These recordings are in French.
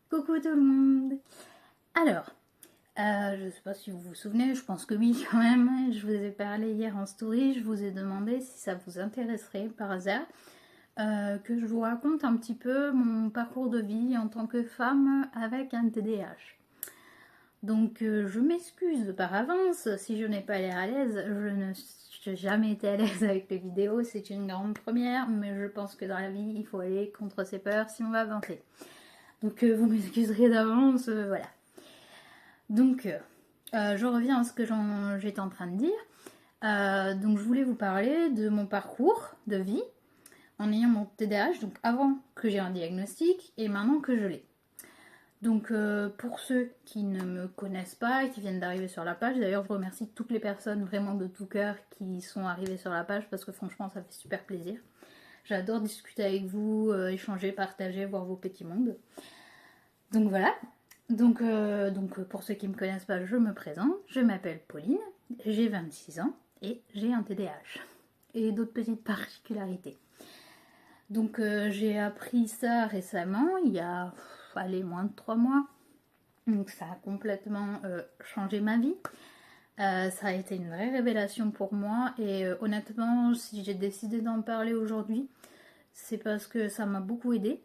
Coucou tout le monde. Alors, je ne sais pas si vous vous souvenez, je pense que oui quand même. Je vous ai parlé hier en story, je vous ai demandé si ça vous intéresserait par hasard que je vous raconte un petit peu mon parcours de vie en tant que femme avec un TDAH. Donc je m'excuse par avance si je n'ai pas l'air à l'aise, je ne j'ai jamais été à l'aise avec les vidéos, c'est une grande première, mais je pense que dans la vie il faut aller contre ses peurs si on va avancer. Donc vous m'excuserez d'avance, voilà. Donc je reviens à ce que j'étais en train de dire. Donc je voulais vous parler de mon parcours de vie en ayant mon TDAH, donc avant que j'ai un diagnostic et maintenant que je l'ai. Donc pour ceux qui ne me connaissent pas et qui viennent d'arriver sur la page, d'ailleurs je remercie toutes les personnes vraiment de tout cœur qui sont arrivées sur la page parce que franchement ça fait super plaisir. J'adore discuter avec vous, échanger, partager, voir vos petits mondes. Donc voilà. Donc pour ceux qui ne me connaissent pas, je me présente. Je m'appelle Pauline, j'ai 26 ans et j'ai un TDAH. Et d'autres petites particularités. Donc j'ai appris ça récemment, il y a allez, moins de 3 mois. Donc ça a complètement changé ma vie. Ça a été une vraie révélation pour moi et honnêtement, si j'ai décidé d'en parler aujourd'hui, c'est parce que ça m'a beaucoup aidée.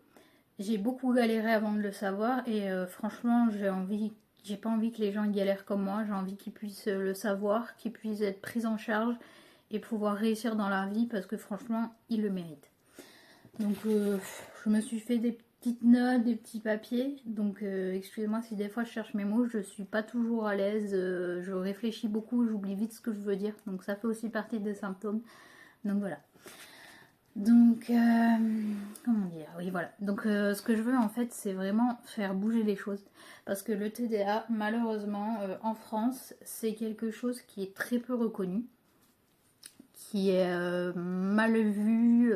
J'ai beaucoup galéré avant de le savoir et franchement, j'ai pas envie que les gens galèrent comme moi. J'ai envie qu'ils puissent le savoir, qu'ils puissent être pris en charge et pouvoir réussir dans leur vie parce que franchement, ils le méritent. Donc, je me suis fait des petites notes, des petits papiers. Donc, excusez-moi si des fois je cherche mes mots, je suis pas toujours à l'aise. Je réfléchis beaucoup, j'oublie vite ce que je veux dire. Donc, ça fait aussi partie des symptômes. Donc, voilà. Donc, comment dire? Oui, voilà. Donc, ce que je veux en fait, c'est vraiment faire bouger les choses. Parce que le TDA, malheureusement, en France, c'est quelque chose qui est très peu reconnu, qui est mal vu.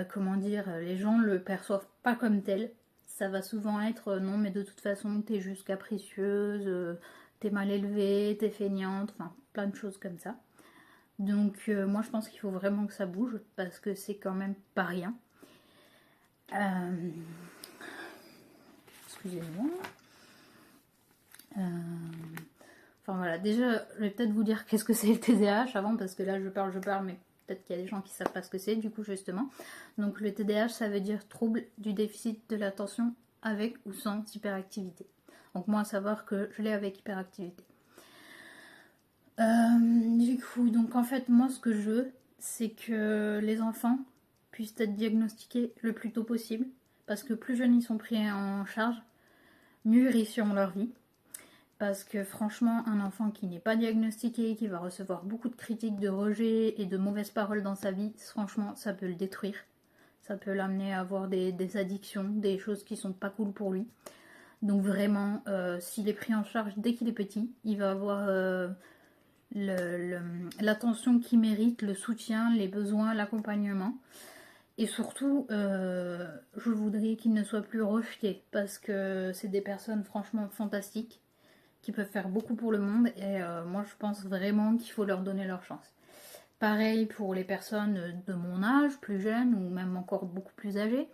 Comment dire? Les gens le perçoivent pas comme tel. Ça va souvent être non, mais de toute façon, t'es juste capricieuse, t'es mal élevée, t'es feignante, enfin, plein de choses comme ça. Donc moi je pense qu'il faut vraiment que ça bouge parce que c'est quand même pas rien. Euh, Excusez-moi. Euh, Enfin voilà, déjà je vais peut-être vous dire qu'est-ce que c'est le TDAH avant parce que là je parle, mais peut-être qu'il y a des gens qui savent pas ce que c'est du coup justement. Donc le TDAH ça veut dire trouble du déficit de l'attention avec ou sans hyperactivité. Donc moi à savoir que je l'ai avec hyperactivité. Du coup, donc en fait, moi, ce que je veux, c'est que les enfants puissent être diagnostiqués le plus tôt possible, parce que plus jeunes ils sont pris en charge, mieux ils réussiront leur vie. Parce que franchement, un enfant qui n'est pas diagnostiqué, qui va recevoir beaucoup de critiques, de rejets et de mauvaises paroles dans sa vie, franchement, ça peut le détruire. Ça peut l'amener à avoir des addictions, des choses qui sont pas cool pour lui. Donc vraiment, s'il est pris en charge dès qu'il est petit, il va avoir l'attention qu'il mérite, le soutien, les besoins, l'accompagnement. Et surtout, je voudrais qu'il ne soit plus rejeté parce que c'est des personnes franchement fantastiques qui peuvent faire beaucoup pour le monde et moi je pense vraiment qu'il faut leur donner leur chance. Pareil pour les personnes de mon âge, plus jeunes ou même encore beaucoup plus âgées,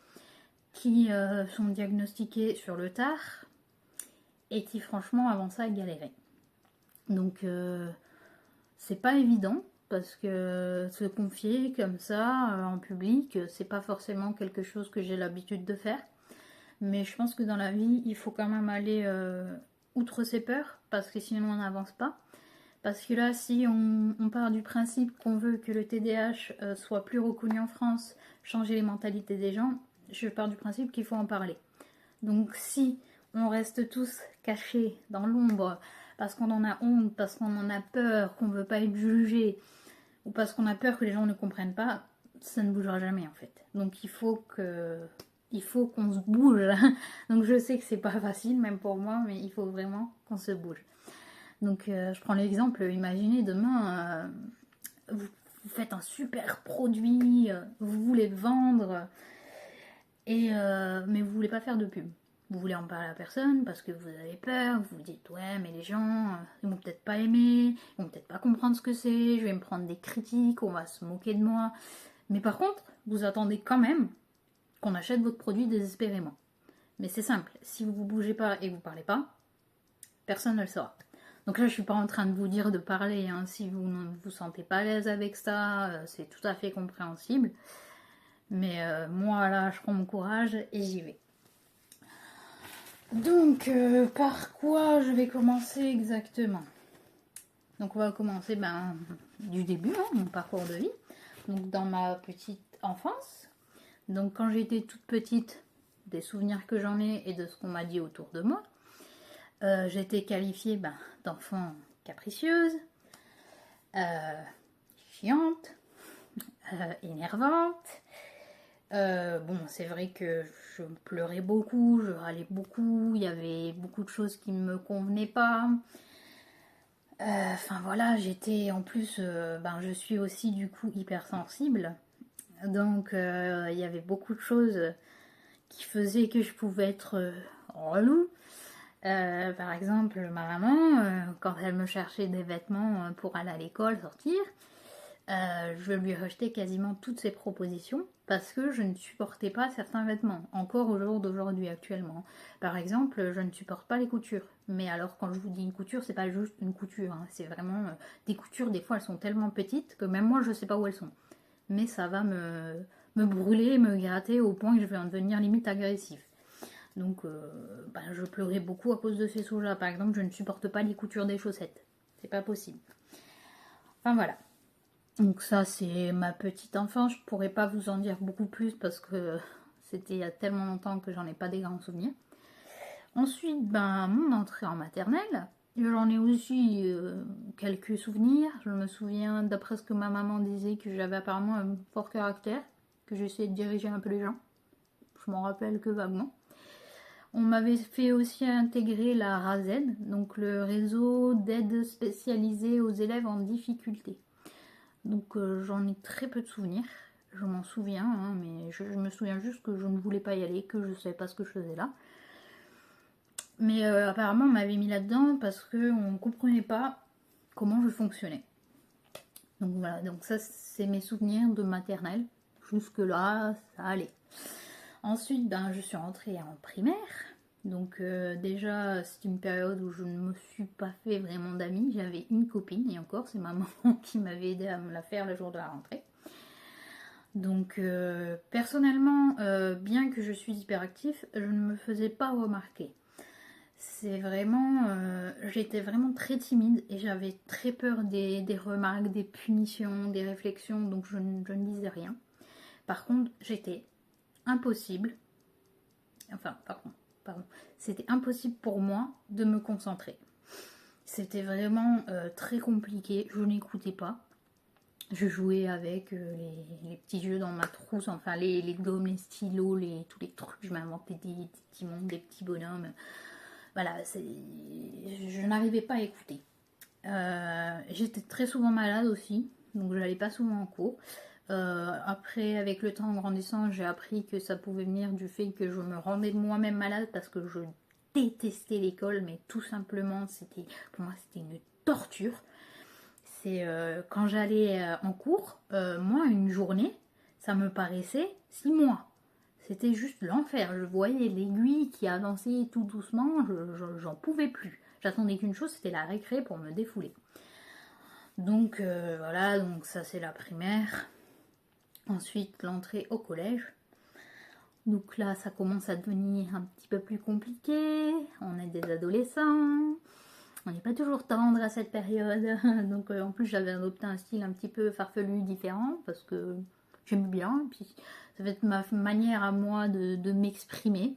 qui sont diagnostiquées sur le tard et qui franchement avant ça galéraient. Donc c'est pas évident parce que se confier comme ça en public, c'est pas forcément quelque chose que j'ai l'habitude de faire. Mais je pense que dans la vie, il faut quand même aller outre ses peurs parce que sinon on n'avance pas. Parce que là, si on part du principe qu'on veut que le TDAH soit plus reconnu en France, changer les mentalités des gens, je pars du principe qu'il faut en parler. Donc si on reste tous cachés dans l'ombre parce qu'on en a honte, parce qu'on en a peur, qu'on ne veut pas être jugé, ou parce qu'on a peur que les gens ne comprennent pas, ça ne bougera jamais en fait. Donc il faut qu'on se bouge. Donc je sais que c'est pas facile, même pour moi, mais il faut vraiment qu'on se bouge. Donc je prends l'exemple, imaginez demain, vous faites un super produit, vous voulez le vendre, mais vous voulez pas faire de pub. Vous voulez en parler à personne parce que vous avez peur, vous vous dites ouais mais les gens ils vont peut-être pas aimer, ils vont peut-être pas comprendre ce que c'est, je vais me prendre des critiques, on va se moquer de moi. Mais par contre, vous attendez quand même qu'on achète votre produit désespérément. Mais c'est simple, si vous ne bougez pas et que vous ne parlez pas, personne ne le saura. Donc là, je ne suis pas en train de vous dire de parler, hein. Si vous ne vous sentez pas à l'aise avec ça, c'est tout à fait compréhensible. Mais moi, là, je prends mon courage et j'y vais. Donc, par quoi je vais commencer exactement? Donc, on va commencer du début, hein, mon parcours de vie. Donc, dans ma petite enfance. Donc, quand j'étais toute petite, des souvenirs que j'en ai et de ce qu'on m'a dit autour de moi, j'étais qualifiée d'enfant capricieuse, chiante, énervante. Bon, c'est vrai que je pleurais beaucoup, je râlais beaucoup, il y avait beaucoup de choses qui ne me convenaient pas. Enfin voilà, j'étais en plus, je suis aussi du coup hypersensible. Donc il y avait beaucoup de choses qui faisaient que je pouvais être relou. Par exemple, ma maman, quand elle me cherchait des vêtements pour aller à l'école, sortir, je lui rejetais quasiment toutes ses propositions parce que je ne supportais pas certains vêtements, encore au jour d'aujourd'hui actuellement. Par exemple, je ne supporte pas les coutures. Mais alors quand je vous dis une couture, c'est pas juste une couture, hein, c'est vraiment des coutures, des fois elles sont tellement petites que même moi je sais pas où elles sont. Mais ça va me brûler, me gratter au point que je vais en devenir limite agressif. Donc je pleurais beaucoup à cause de ces choses-là. Par exemple, je ne supporte pas les coutures des chaussettes. C'est pas possible. Enfin voilà. Donc ça c'est ma petite enfance, je pourrais pas vous en dire beaucoup plus parce que c'était il y a tellement longtemps que j'en ai pas des grands souvenirs. Ensuite, mon entrée en maternelle, j'en ai aussi quelques souvenirs. Je me souviens, d'après ce que ma maman disait, que j'avais apparemment un fort caractère, que j'essayais de diriger un peu les gens. Je m'en rappelle que vaguement. On m'avait fait aussi intégrer la RASED, donc le réseau d'aide spécialisée aux élèves en difficulté. Donc j'en ai très peu de souvenirs, je m'en souviens, hein, mais je me souviens juste que je ne voulais pas y aller, que je ne savais pas ce que je faisais là. Mais apparemment on m'avait mis là-dedans parce qu'on ne comprenait pas comment je fonctionnais. Donc voilà, donc ça c'est mes souvenirs de maternelle. Jusque là, ça allait. Ensuite, je suis rentrée en primaire. Donc déjà, c'est une période où je ne me suis pas fait vraiment d'amis. J'avais une copine, et encore, c'est ma maman qui m'avait aidé à me la faire le jour de la rentrée. Donc personnellement, bien que je suis hyperactif, je ne me faisais pas remarquer. C'est vraiment, j'étais vraiment très timide et j'avais très peur des remarques, des punitions, des réflexions, donc je ne disais rien. Par contre, j'étais impossible, c'était impossible pour moi de me concentrer. C'était vraiment très compliqué, je n'écoutais pas. Je jouais avec les petits jeux dans ma trousse, enfin les gommes, les stylos, tous les trucs, je m'inventais des petits mondes, des petits bonhommes. Voilà, je n'arrivais pas à écouter. J'étais très souvent malade aussi, donc je n'allais pas souvent en cours. Après, avec le temps en grandissant, j'ai appris que ça pouvait venir du fait que je me rendais moi-même malade parce que je détestais l'école, mais tout simplement, pour moi, c'était une torture. C'est quand j'allais en cours, moi, une journée, ça me paraissait 6 mois. C'était juste l'enfer. Je voyais l'aiguille qui avançait tout doucement, j'en pouvais plus. J'attendais qu'une chose, c'était la récré pour me défouler. Donc voilà, donc ça c'est la primaire. Ensuite, l'entrée au collège. Donc là, ça commence à devenir un petit peu plus compliqué. On est des adolescents. On n'est pas toujours tendre à cette période. Donc en plus, j'avais adopté un style un petit peu farfelu, différent, parce que j'aime bien. Et puis, ça va être ma manière à moi de m'exprimer.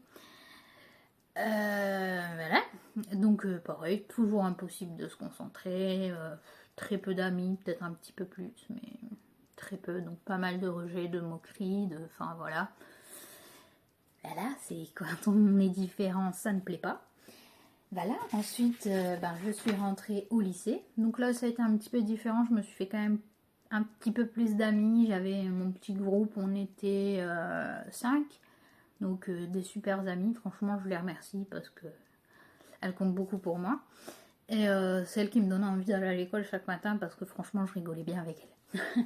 Voilà. Donc pareil, toujours impossible de se concentrer. Très peu d'amis, peut-être un petit peu plus, mais très peu. Donc pas mal de rejets, de moqueries, enfin voilà. Voilà, c'est quand on est différent, ça ne plaît pas. Voilà, ensuite je suis rentrée au lycée. Donc là ça a été un petit peu différent, je me suis fait quand même un petit peu plus d'amis. J'avais mon petit groupe, on était 5. Donc des super amis, franchement je les remercie parce que elles comptent beaucoup pour moi. Et celle qui me donnait envie d'aller à l'école chaque matin parce que franchement je rigolais bien avec elles.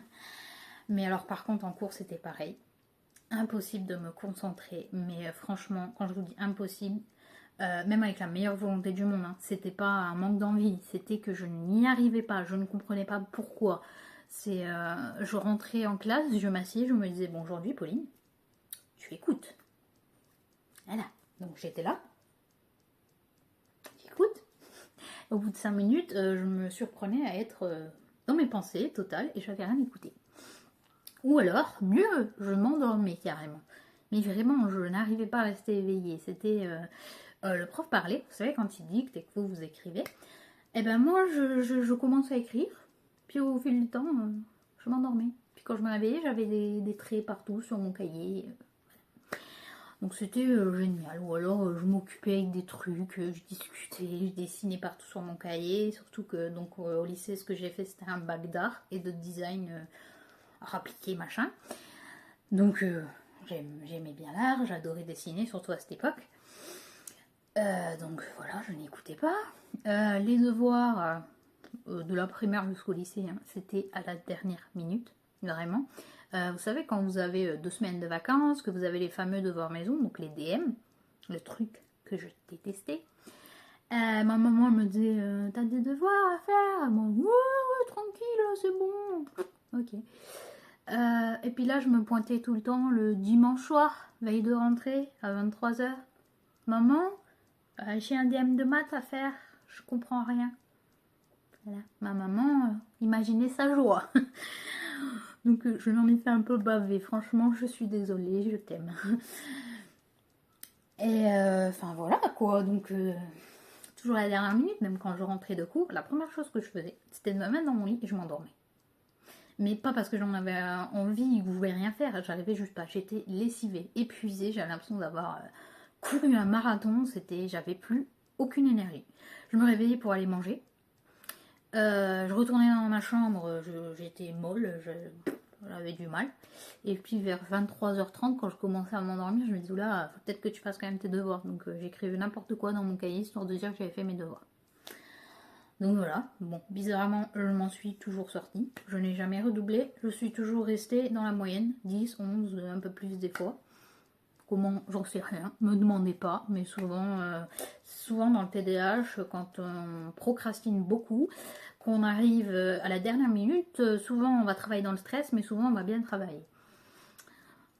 Mais alors par contre en cours c'était pareil. impossible de me concentrer. Mais franchement, quand je vous dis impossible, même avec la meilleure volonté du monde, hein, c'était pas un manque d'envie, c'était que je n'y arrivais pas, je ne comprenais pas pourquoi. Je rentrais en classe, je m'assieds, je me disais, bon aujourd'hui Pauline, tu écoutes. Voilà, donc j'étais là, j'écoute. Au bout de 5 minutes, je me surprenais à être dans mes pensées totales et j'avais rien écouté. Ou alors, mieux, je m'endormais carrément. Mais vraiment, je n'arrivais pas à rester éveillée. C'était le prof parlait, vous savez, quand il dicte et que vous écrivez. Et ben moi, je commençais à écrire. Puis au fil du temps, je m'endormais. Puis quand je me réveillais, j'avais des traits partout sur mon cahier. Donc c'était génial. Ou alors je m'occupais avec des trucs, je discutais, je dessinais partout sur mon cahier. Surtout que donc au lycée, ce que j'ai fait, c'était un bac d'art et de design appliqué, machin. Donc j'aimais bien l'art, j'adorais dessiner, surtout à cette époque. Donc voilà, je n'écoutais pas. Les devoirs de la primaire jusqu'au lycée, hein, c'était à la dernière minute, vraiment. Vous savez, quand vous avez 2 semaines de vacances, que vous avez les fameux devoirs maison, donc les DM, le truc que je détestais. Ma maman me disait, t'as des devoirs à faire? Moi, ouais, tranquille, c'est bon. Ok. Et puis là, je me pointais tout le temps le dimanche soir, veille de rentrée, à 23h. Maman, j'ai un DM de maths à faire, je comprends rien. Voilà. Ma maman, imaginez sa joie. Donc je m'en ai fait un peu baver, franchement, je suis désolée, je t'aime. Et enfin voilà quoi, donc toujours à la dernière minute, même quand je rentrais de cours, la première chose que je faisais, c'était de me mettre dans mon lit et je m'endormais. Mais pas parce que j'en avais envie ou que je voulais rien faire, j'arrivais juste pas, j'étais lessivée, épuisée, j'avais l'impression d'avoir couru un marathon, j'avais plus aucune énergie. Je me réveillais pour aller manger. Je retournais dans ma chambre, j'étais molle, j'avais du mal. Et puis vers 23h30, quand je commençais à m'endormir, je me disais, oula, faut peut-être que tu fasses quand même tes devoirs. Donc j'écrivais n'importe quoi dans mon cahier, histoire de dire que j'avais fait mes devoirs. Donc voilà, bon, bizarrement, je m'en suis toujours sortie. Je n'ai jamais redoublé, je suis toujours restée dans la moyenne, 10, 11, un peu plus des fois. Comment, j'en sais rien, me demandez pas, mais souvent dans le TDAH, quand on procrastine beaucoup, qu'on arrive à la dernière minute, souvent on va travailler dans le stress, mais souvent on va bien travailler.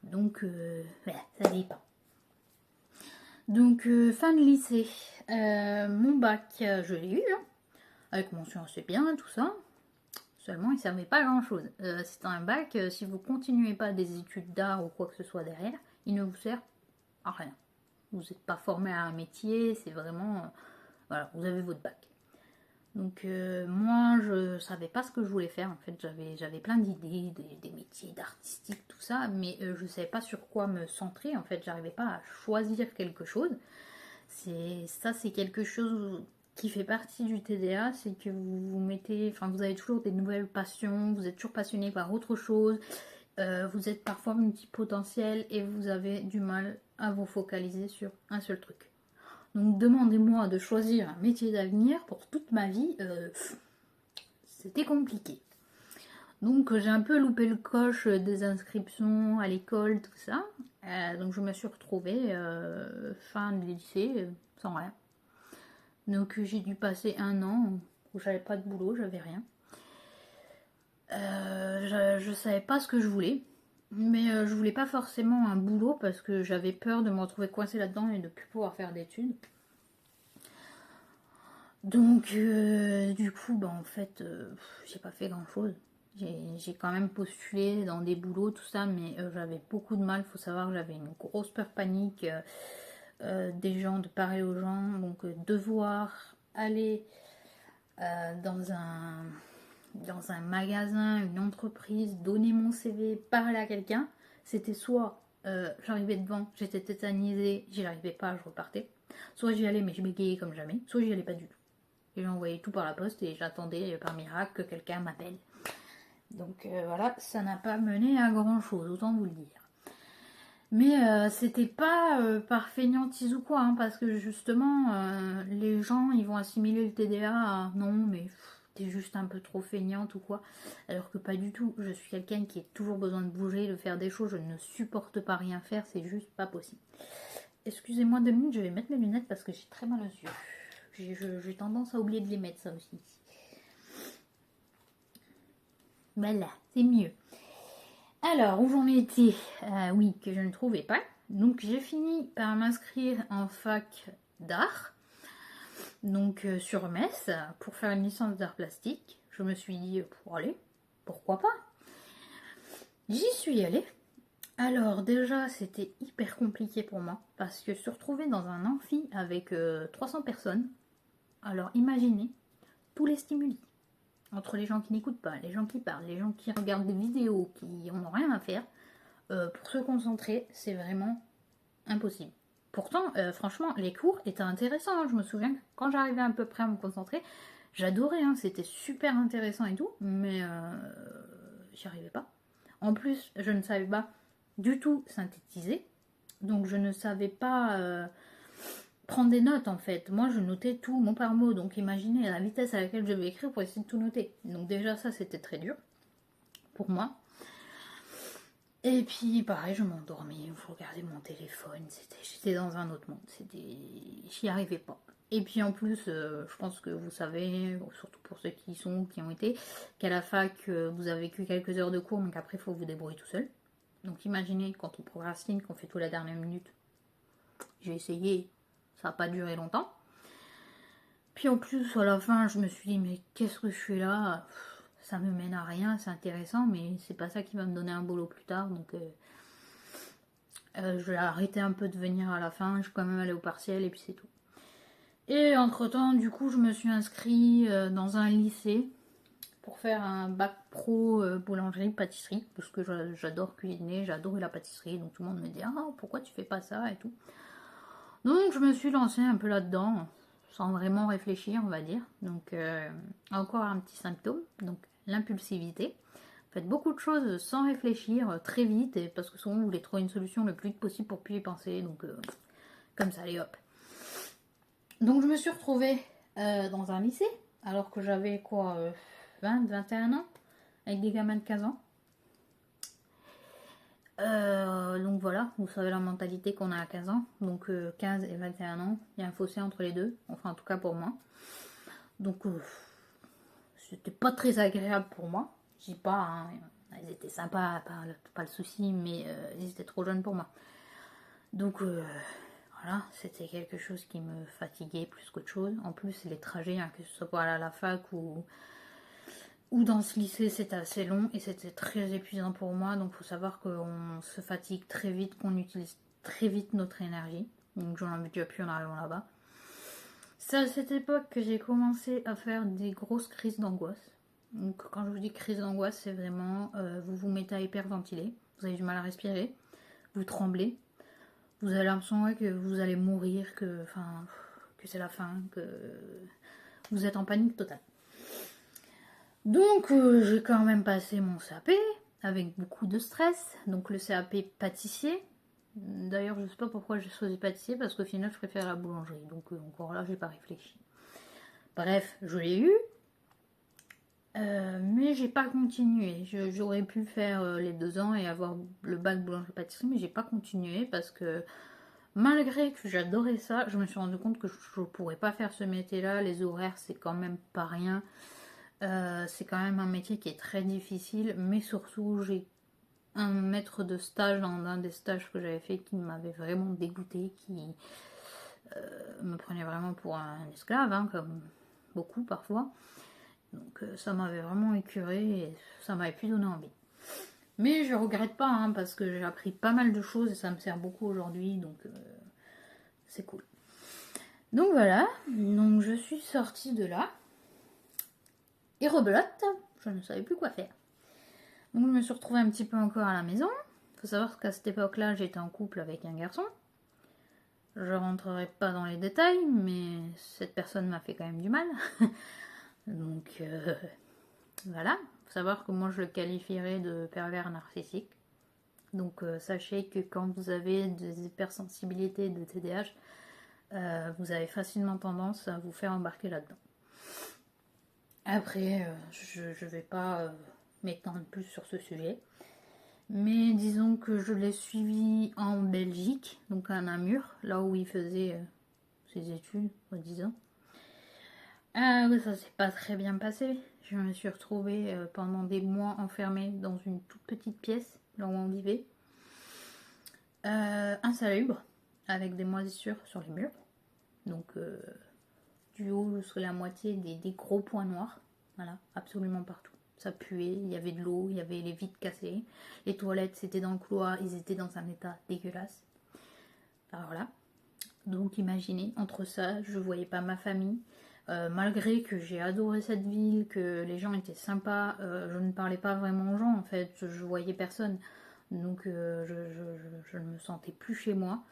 Donc voilà, ça dépend. Donc fin de lycée, mon bac, je l'ai eu, hein, avec mention assez bien, tout ça. Seulement, il ne servait pas à grand chose. C'est un bac, si vous continuez pas des études d'art ou quoi que ce soit derrière, il ne vous sert à rien. Vous n'êtes pas formé à un métier, c'est vraiment... voilà, vous avez votre bac. Donc moi, je savais pas ce que je voulais faire. En fait, j'avais plein d'idées, des métiers d'artistique, tout ça, mais je savais pas sur quoi me centrer. En fait, j'arrivais pas à choisir quelque chose. C'est quelque chose qui fait partie du TDA, c'est que vous mettez, enfin vous avez toujours des nouvelles passions, vous êtes toujours passionné par autre chose, vous êtes parfois multipotentiel et vous avez du mal à vous focaliser sur un seul truc. Donc demandez-moi de choisir un métier d'avenir pour toute ma vie, c'était compliqué. Donc j'ai un peu loupé le coche des inscriptions à l'école, tout ça. Donc je me suis retrouvée fin de lycée sans rien. Donc j'ai dû passer 1 an où j'avais pas de boulot, j'avais rien. Je savais pas ce que je voulais. Mais je voulais pas forcément un boulot parce que j'avais peur de me retrouver coincée là-dedans et de plus pouvoir faire d'études. Donc du coup, en fait, j'ai pas fait grand-chose. J'ai quand même postulé dans des boulots, tout ça, mais j'avais beaucoup de mal. Faut savoir que j'avais une grosse peur panique des gens, de parler aux gens. Donc devoir aller dans un magasin, une entreprise, donner mon CV, parler à quelqu'un, c'était soit j'arrivais devant, j'étais tétanisée, j'y arrivais pas, je repartais. Soit j'y allais mais je bégayais comme jamais, soit j'y allais pas du tout. Et j'envoyais tout par la poste et j'attendais par miracle que quelqu'un m'appelle. Donc voilà, ça n'a pas mené à grand chose, autant vous le dire. Mais c'était pas par fainéantise ou quoi, hein, parce que justement, les gens ils vont assimiler le TDA à non, mais j'étais juste un peu trop feignante ou quoi. Alors que pas du tout. Je suis quelqu'un qui a toujours besoin de bouger, de faire des choses. Je ne supporte pas rien faire, c'est juste pas possible. Excusez-moi 2 minutes, je vais mettre mes lunettes parce que j'ai très mal aux yeux. J'ai tendance à oublier de les mettre, ça aussi. Voilà, c'est mieux. Alors, où j'en étais? Oui, que je ne trouvais pas. Donc, j'ai fini par m'inscrire en fac d'art. Donc, sur Metz, pour faire une licence d'art plastique. Je me suis dit, pour aller, pourquoi pas? J'y suis allée. Alors, déjà, c'était hyper compliqué pour moi. Parce que se retrouver dans un amphi avec 300 personnes. Alors, imaginez tous les stimuli. Entre les gens qui n'écoutent pas, les gens qui parlent, les gens qui regardent des vidéos, qui n'ont rien à faire, pour se concentrer, c'est vraiment impossible. Pourtant, franchement, les cours étaient intéressants. Je me souviens que quand j'arrivais à peu près à me concentrer, j'adorais, c'était super intéressant et tout, mais j'y arrivais pas. En plus, je ne savais pas du tout synthétiser, donc je ne savais pas prendre des notes en fait. Moi je notais tout mot par mot, donc imaginez la vitesse à laquelle je vais écrire pour essayer de tout noter. Donc déjà ça c'était très dur pour moi. Et puis pareil, je m'endormais, je regardais mon téléphone, j'étais dans un autre monde, j'y arrivais pas. Et puis en plus, je pense que vous savez, surtout pour ceux qui ont été, qu'à la fac, vous avez que quelques heures de cours, donc après il faut vous débrouiller tout seul. Donc imaginez quand on procrastine, qu'on fait tout la dernière minute. J'ai essayé, ça n'a pas duré longtemps. Puis en plus, à la fin, je me suis dit, mais qu'est-ce que je fais là? Ça me mène à rien, c'est intéressant, mais c'est pas ça qui va me donner un boulot plus tard. Donc, je vais arrêter un peu de venir à la fin. Je vais quand même aller au partiel et puis c'est tout. Et entre-temps, du coup, je me suis inscrite dans un lycée pour faire un bac pro boulangerie-pâtisserie. Parce que j'adore cuisiner, j'adore la pâtisserie. Donc tout le monde me dit, ah, pourquoi tu fais pas ça et tout. Donc je me suis lancée un peu là-dedans, sans vraiment réfléchir, on va dire. Donc encore un petit symptôme, donc l'impulsivité. Faites beaucoup de choses sans réfléchir, très vite, et parce que souvent vous voulez trouver une solution le plus vite possible pour plus y penser. Donc comme ça, allez hop. Donc je me suis retrouvée dans un lycée, alors que j'avais quoi, 20, 21 ans, avec des gamins de 15 ans. Donc voilà, vous savez la mentalité qu'on a à 15 ans, donc 15 et 21 ans, il y a un fossé entre les deux, enfin en tout cas pour moi. Donc c'était pas très agréable pour moi, je dis pas, hein, ils étaient sympas, pas le souci, mais ils étaient trop jeunes pour moi. Donc voilà, c'était quelque chose qui me fatiguait plus qu'autre chose. En plus les trajets, que ce soit pour aller à la fac ou dans ce lycée, c'était assez long et c'était très épuisant pour moi. Donc, il faut savoir qu'on se fatigue très vite, qu'on utilise très vite notre énergie. Donc, j'en ai déjà plus en arrivant là-bas. C'est à cette époque que j'ai commencé à faire des grosses crises d'angoisse. Donc, quand je vous dis crise d'angoisse, c'est vraiment vous vous mettez à hyperventiler, vous avez du mal à respirer, vous tremblez, vous avez l'impression que vous allez mourir, que c'est la fin, que vous êtes en panique totale. Donc j'ai quand même passé mon CAP avec beaucoup de stress, donc le CAP pâtissier. D'ailleurs je ne sais pas pourquoi j'ai choisi pâtissier, parce qu'au final je préfère la boulangerie, donc encore là j'ai pas réfléchi. Bref, je l'ai eu, mais j'ai pas continué. J'aurais pu faire les 2 ans et avoir le bac boulangerie-pâtisserie, mais j'ai pas continué parce que malgré que j'adorais ça, je me suis rendu compte que je pourrais pas faire ce métier-là. Les horaires c'est quand même pas rien. C'est quand même un métier qui est très difficile, mais surtout j'ai un maître de stage dans un des stages que j'avais fait qui m'avait vraiment dégoûté, qui me prenait vraiment pour un esclave, comme beaucoup parfois. Donc ça m'avait vraiment écœuré et ça m'avait plus donné envie. Mais je regrette pas, parce que j'ai appris pas mal de choses et ça me sert beaucoup aujourd'hui, donc c'est cool. Donc voilà, donc je suis sortie de là. Et rebelote, je ne savais plus quoi faire. Donc je me suis retrouvée un petit peu encore à la maison. Il faut savoir qu'à cette époque-là, j'étais en couple avec un garçon. Je rentrerai pas dans les détails, mais cette personne m'a fait quand même du mal. Donc voilà. Il faut savoir que moi je le qualifierais de pervers narcissique. Donc sachez que quand vous avez des hypersensibilités de TDAH, vous avez facilement tendance à vous faire embarquer là-dedans. Après, je vais pas m'étendre plus sur ce sujet. Mais disons que je l'ai suivi en Belgique, donc à Namur, là où il faisait ses études, soi-disant. Ah oui, ça s'est pas très bien passé. Je me suis retrouvée pendant des mois enfermée dans une toute petite pièce, là où on vivait. Insalubre, avec des moisissures sur les murs. Donc du haut jusqu'à la moitié des gros points noirs. Voilà, absolument partout. Ça puait, il y avait de l'eau, il y avait les vitres cassées. Les toilettes, c'était dans le couloir, ils étaient dans un état dégueulasse. Alors voilà. Donc imaginez, entre ça, je voyais pas ma famille. Malgré que j'ai adoré cette ville, que les gens étaient sympas, je ne parlais pas vraiment aux gens en fait, je voyais personne. Donc je ne me sentais plus chez moi.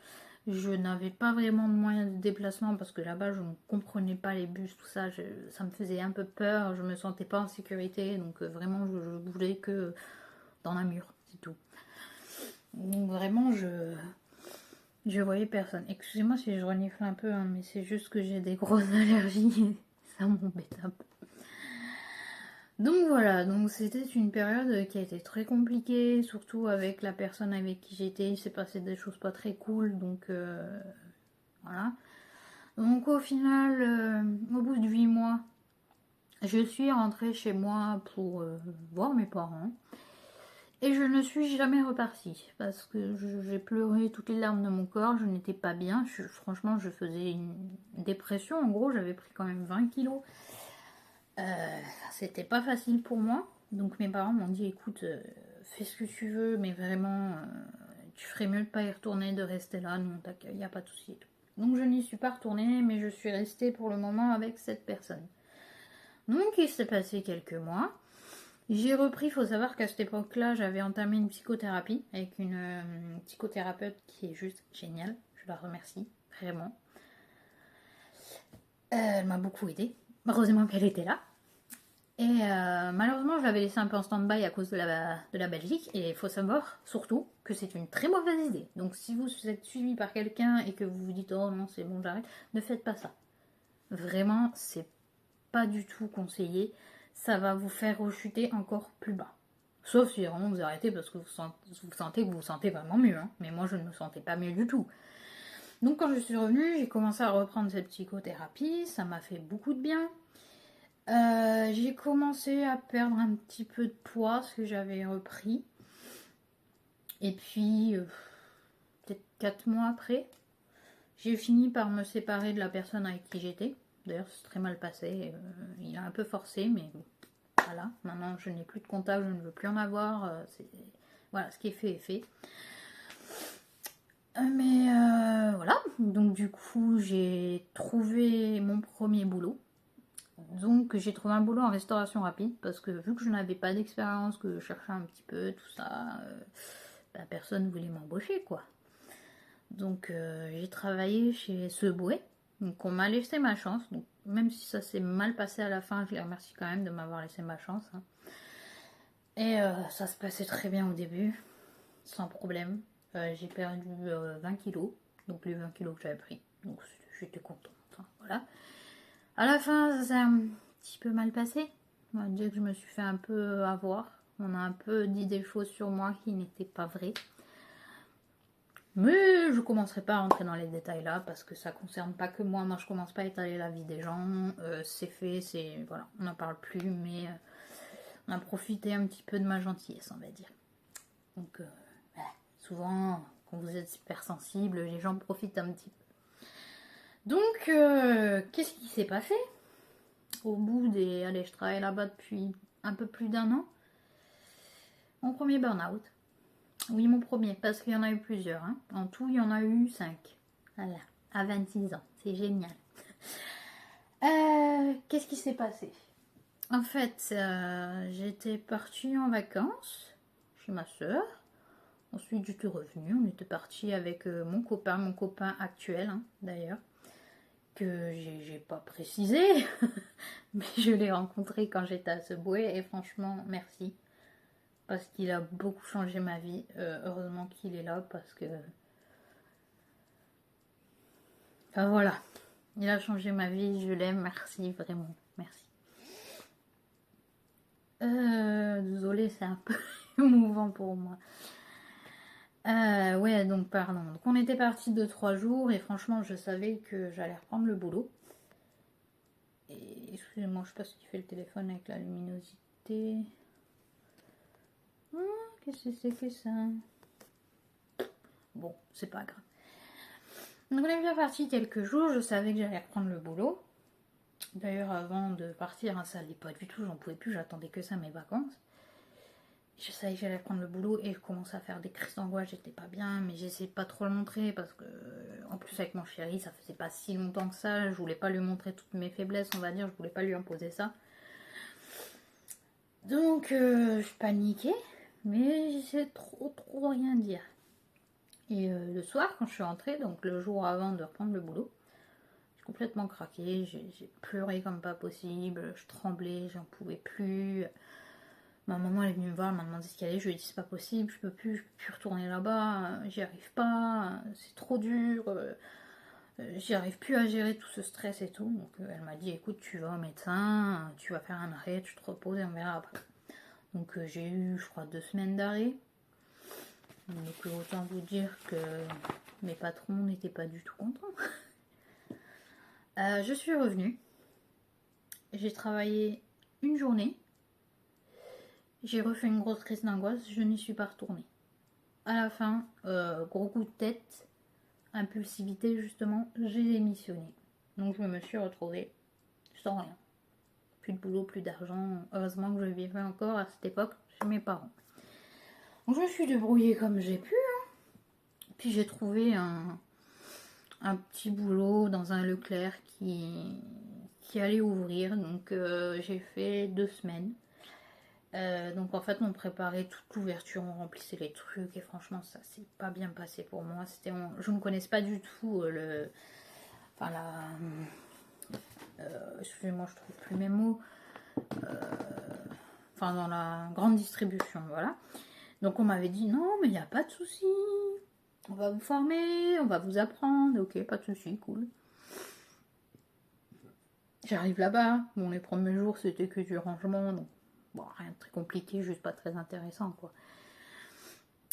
Je n'avais pas vraiment de moyens de déplacement parce que là-bas je ne comprenais pas les bus, tout ça, ça me faisait un peu peur, je me sentais pas en sécurité, donc vraiment je bougeais que dans la mur, c'est tout. Donc vraiment je voyais personne. Excusez-moi si je renifle un peu, hein, mais c'est juste que j'ai des grosses allergies, ça m'embête un peu. Donc voilà, donc c'était une période qui a été très compliquée, surtout avec la personne avec qui j'étais, il s'est passé des choses pas très cool, donc voilà. Donc au final, au bout de 8 mois, je suis rentrée chez moi pour voir mes parents. Et je ne suis jamais repartie parce que j'ai pleuré toutes les larmes de mon corps, je n'étais pas bien, franchement je faisais une dépression, en gros j'avais pris quand même 20 kilos. C'était pas facile pour moi, donc mes parents m'ont dit écoute, fais ce que tu veux, mais vraiment tu ferais mieux de pas y retourner, de rester là, nous on t'accueille, il n'y a pas de souci et tout. Donc je n'y suis pas retournée, mais je suis restée pour le moment avec cette personne. Donc il s'est passé quelques mois. J'ai repris, il faut savoir qu'à cette époque-là, j'avais entamé une psychothérapie avec une psychothérapeute qui est juste géniale. Je la remercie, vraiment. Elle m'a beaucoup aidée. Heureusement qu'elle était là. Et malheureusement, je l'avais laissée un peu en stand-by à cause de la Belgique. Et il faut savoir, surtout, que c'est une très mauvaise idée. Donc si vous êtes suivi par quelqu'un et que vous vous dites « Oh non, c'est bon, j'arrête », ne faites pas ça. Vraiment, c'est pas du tout conseillé. Ça va vous faire rechuter encore plus bas. Sauf si vraiment vous arrêtez parce que vous sentez que vous vous sentez vraiment mieux. Hein. Mais moi, je ne me sentais pas mieux du tout. Donc quand je suis revenue, j'ai commencé à reprendre cette psychothérapie. Ça m'a fait beaucoup de bien. J'ai commencé à perdre un petit peu de poids, ce que j'avais repris. Et puis, peut-être 4 mois après, j'ai fini par me séparer de la personne avec qui j'étais. D'ailleurs, c'est très mal passé. Il a un peu forcé, mais bon. Voilà, maintenant je n'ai plus de contact, je ne veux plus en avoir. Voilà, ce qui est fait est fait. Mais voilà, donc du coup j'ai trouvé mon premier boulot. Donc j'ai trouvé un boulot en restauration rapide parce que vu que je n'avais pas d'expérience, que je cherchais un petit peu tout ça, personne ne voulait m'embaucher quoi. Donc j'ai travaillé chez Subway. Donc on m'a laissé ma chance. Donc même si ça s'est mal passé à la fin, je les remercie quand même de m'avoir laissé ma chance. Hein. Et ça se passait très bien au début, sans problème. J'ai perdu 20 kilos, donc les 20 kilos que j'avais pris. Donc j'étais contente. Hein, voilà. À la fin, ça s'est un petit peu mal passé. On va dire que je me suis fait un peu avoir. On a un peu dit des choses sur moi qui n'étaient pas vraies. Mais je commencerai pas à rentrer dans les détails là parce que ça concerne pas que moi. Moi, je commence pas à étaler la vie des gens. C'est fait, c'est voilà, on n'en parle plus, mais on a profité un petit peu de ma gentillesse, on va dire. Donc, voilà. Souvent, quand vous êtes super sensible, les gens profitent un petit peu. Donc, qu'est-ce qui s'est passé au bout des... Allez, je travaille là-bas depuis un peu plus d'un an. Mon premier burn-out. Oui, mon premier, parce qu'il y en a eu plusieurs. Hein. En tout, il y en a eu 5. Voilà, à 26 ans. C'est génial. Qu'est-ce qui s'est passé? En fait, j'étais partie en vacances chez ma soeur. Ensuite, j'étais revenue. On était parti avec mon copain actuel, hein, d'ailleurs, que j'ai pas précisé, mais je l'ai rencontré quand j'étais à Subway et franchement, merci. Parce qu'il a beaucoup changé ma vie. Heureusement qu'il est là parce que... Enfin voilà, il a changé ma vie, je l'aime, merci, vraiment, merci. Désolée, c'est un peu émouvant pour moi. Ouais, donc pardon. Donc on était parti de 3 jours et franchement, je savais que j'allais reprendre le boulot. Et excusez-moi, je sais pas ce qui fait le téléphone avec la luminosité. Qu'est-ce que c'est que ça? Bon, c'est pas grave. Donc on est bien parti quelques jours, je savais que j'allais reprendre le boulot. D'ailleurs, avant de partir, hein, ça allait pas du tout, j'en pouvais plus, j'attendais que ça mes vacances. Je savais que j'allais prendre le boulot et je commençais à faire des crises d'angoisse, j'étais pas bien, mais j'essayais pas trop le montrer parce que, en plus, avec mon chéri, ça faisait pas si longtemps que ça, je voulais pas lui montrer toutes mes faiblesses, on va dire, je voulais pas lui imposer ça. Donc, je paniquais, mais j'essayais trop rien dire. Et le soir, quand je suis rentrée, donc le jour avant de reprendre le boulot, j'ai complètement craqué, j'ai pleuré comme pas possible, je tremblais, j'en pouvais plus. Ma maman elle est venue me voir, elle m'a demandé ce qu'il y avait, je lui ai dit c'est pas possible, je peux plus retourner là-bas, j'y arrive pas, c'est trop dur, j'y arrive plus à gérer tout ce stress et tout. Donc elle m'a dit écoute, tu vas au médecin, tu vas faire un arrêt, tu te reposes et on verra après. Donc j'ai eu je crois 2 semaines d'arrêt. Donc autant vous dire que mes patrons n'étaient pas du tout contents. Je suis revenue, j'ai travaillé une journée, j'ai refait une grosse crise d'angoisse, je n'y suis pas retournée. À la fin, gros coup de tête, impulsivité justement, j'ai démissionné. Donc je me suis retrouvée sans rien. Plus de boulot, plus d'argent. Heureusement que je vivais encore à cette époque chez mes parents. Donc je me suis débrouillée comme j'ai pu. Puis j'ai trouvé un petit boulot dans un Leclerc qui allait ouvrir. Donc j'ai fait 2 semaines. Donc en fait on préparait toute l'ouverture, on remplissait les trucs et franchement ça s'est pas bien passé pour moi. Je ne connaissais pas du tout excusez-moi je trouve plus mes mots. Dans la grande distribution, voilà. Donc on m'avait dit non mais il n'y a pas de souci, on va vous former, on va vous apprendre, ok pas de souci, cool. J'arrive là-bas, bon les premiers jours c'était que du rangement, donc bon, rien de très compliqué, juste pas très intéressant quoi.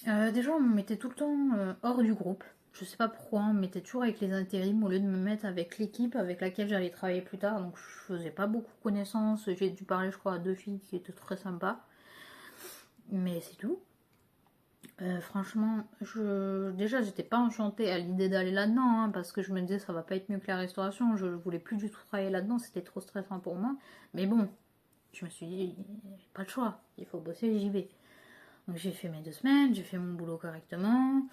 Déjà on me mettait tout le temps hors du groupe. Je sais pas pourquoi, on me mettait toujours avec les intérims au lieu de me mettre avec l'équipe avec laquelle j'allais travailler plus tard. Donc je faisais pas beaucoup connaissance. J'ai dû parler je crois à 2 filles qui étaient très sympas. Mais c'est tout. Franchement, déjà j'étais pas enchantée à l'idée d'aller là-dedans, hein, parce que je me disais ça va pas être mieux que la restauration. Je voulais plus du tout travailler là-dedans, c'était trop stressant pour moi. Mais bon, je me suis dit, pas le choix, il faut bosser, j'y vais. Donc j'ai fait mes 2 semaines, j'ai fait mon boulot correctement.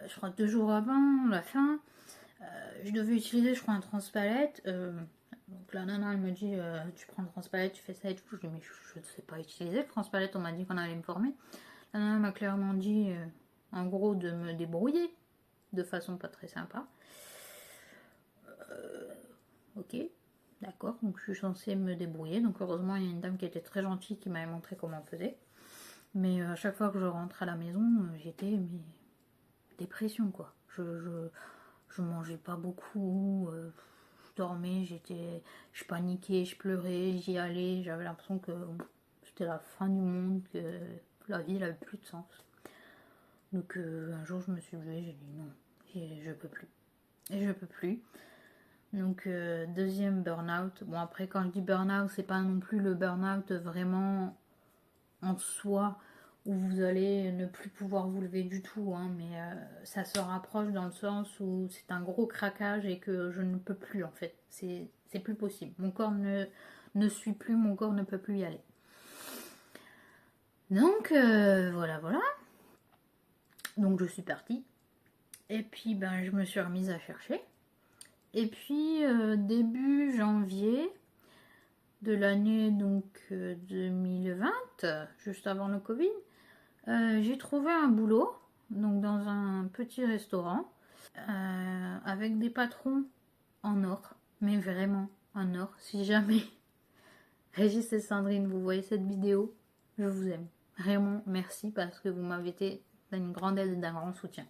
Je crois 2 jours avant la fin, je devais utiliser, je crois, un transpalette. Donc la nana, elle me dit, tu prends le transpalette, tu fais ça et tout. Je dis, mais je ne sais pas utiliser le transpalette, on m'a dit qu'on allait me former. La nana m'a clairement dit, en gros, de me débrouiller de façon pas très sympa. Ok, d'accord, donc je suis censée me débrouiller. Donc heureusement, il y a une dame qui était très gentille qui m'avait montré comment on faisait. Mais à chaque fois que je rentrais à la maison, j'étais dépression quoi. Je mangeais pas beaucoup, je dormais, je paniquais, je pleurais, j'y allais, j'avais l'impression que c'était la fin du monde, que la vie n'avait plus de sens. Donc un jour je me suis levée, j'ai dit non, je peux plus. Et je peux plus. Donc deuxième burn-out. Bon après quand je dis burn-out, c'est pas non plus le burn-out vraiment en soi où vous allez ne plus pouvoir vous lever du tout, hein, mais ça se rapproche dans le sens où c'est un gros craquage et que je ne peux plus en fait. C'est plus possible. Mon corps ne suit plus, mon corps ne peut plus y aller. Donc voilà. Donc je suis partie. Et puis ben je me suis remise à chercher. Et puis début janvier de l'année donc 2020, juste avant le Covid, j'ai trouvé un boulot donc dans un petit restaurant avec des patrons en or, mais vraiment en or. Si jamais Régis et Sandrine vous voyez cette vidéo, je vous aime. Vraiment merci parce que vous m'avez été d'une grande aide et d'un grand soutien.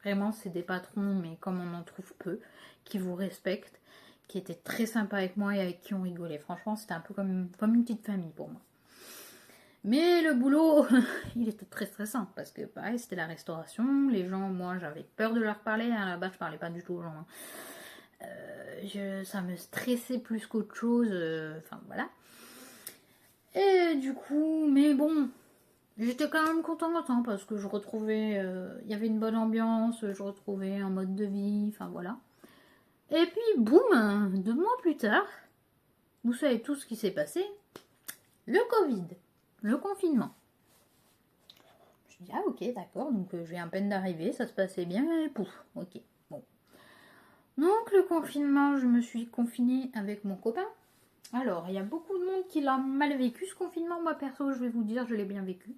Vraiment c'est des patrons mais comme on en trouve peu, qui vous respectent, qui étaient très sympas avec moi et avec qui on rigolait. Franchement c'était un peu comme une petite famille pour moi. Mais le boulot, il était très stressant parce que pareil, c'était la restauration. Les gens, moi, j'avais peur de leur parler. À la base, je parlais pas du tout aux gens. Ça me stressait plus qu'autre chose. Enfin, voilà. Et du coup, mais bon, j'étais quand même contente hein, parce que je retrouvais, il y avait une bonne ambiance, je retrouvais un mode de vie, enfin voilà. Et puis, boum, 2 mois plus tard, vous savez tout ce qui s'est passé, le Covid, le confinement. Je dis, ah ok, d'accord, donc je viens à peine d'arriver, ça se passait bien, et pouf, ok, bon. Donc le confinement, je me suis confinée avec mon copain. Alors, il y a beaucoup de monde qui l'a mal vécu ce confinement, moi perso, je vais vous dire, je l'ai bien vécu.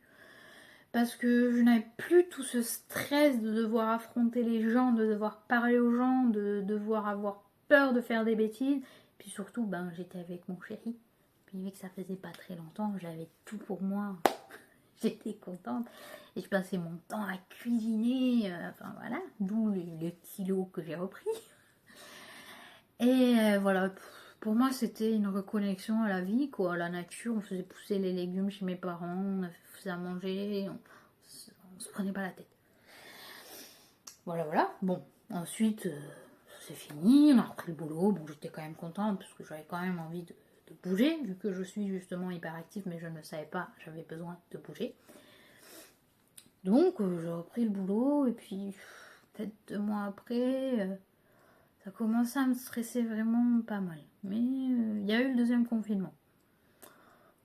Parce que je n'avais plus tout ce stress de devoir affronter les gens, de devoir parler aux gens, de devoir avoir peur de faire des bêtises. Puis surtout, ben, j'étais avec mon chéri. Puis vu que ça faisait pas très longtemps, j'avais tout pour moi. J'étais contente. Et je passais mon temps à cuisiner. Enfin voilà, d'où les kilos que j'ai repris. Et voilà, pour moi c'était une reconnexion à la vie, quoi, à la nature. On faisait pousser les légumes chez mes parents, on faisait à manger, on se prenait pas la tête. Voilà, voilà. Bon, ensuite c'est fini, on a repris le boulot. Bon, j'étais quand même contente parce que j'avais quand même envie de bouger, vu que je suis justement hyperactive, mais je ne savais pas, j'avais besoin de bouger. Donc j'ai repris le boulot et puis peut-être 2 mois après. Ça commençait à me stresser vraiment pas mal. Mais il y a eu le deuxième confinement.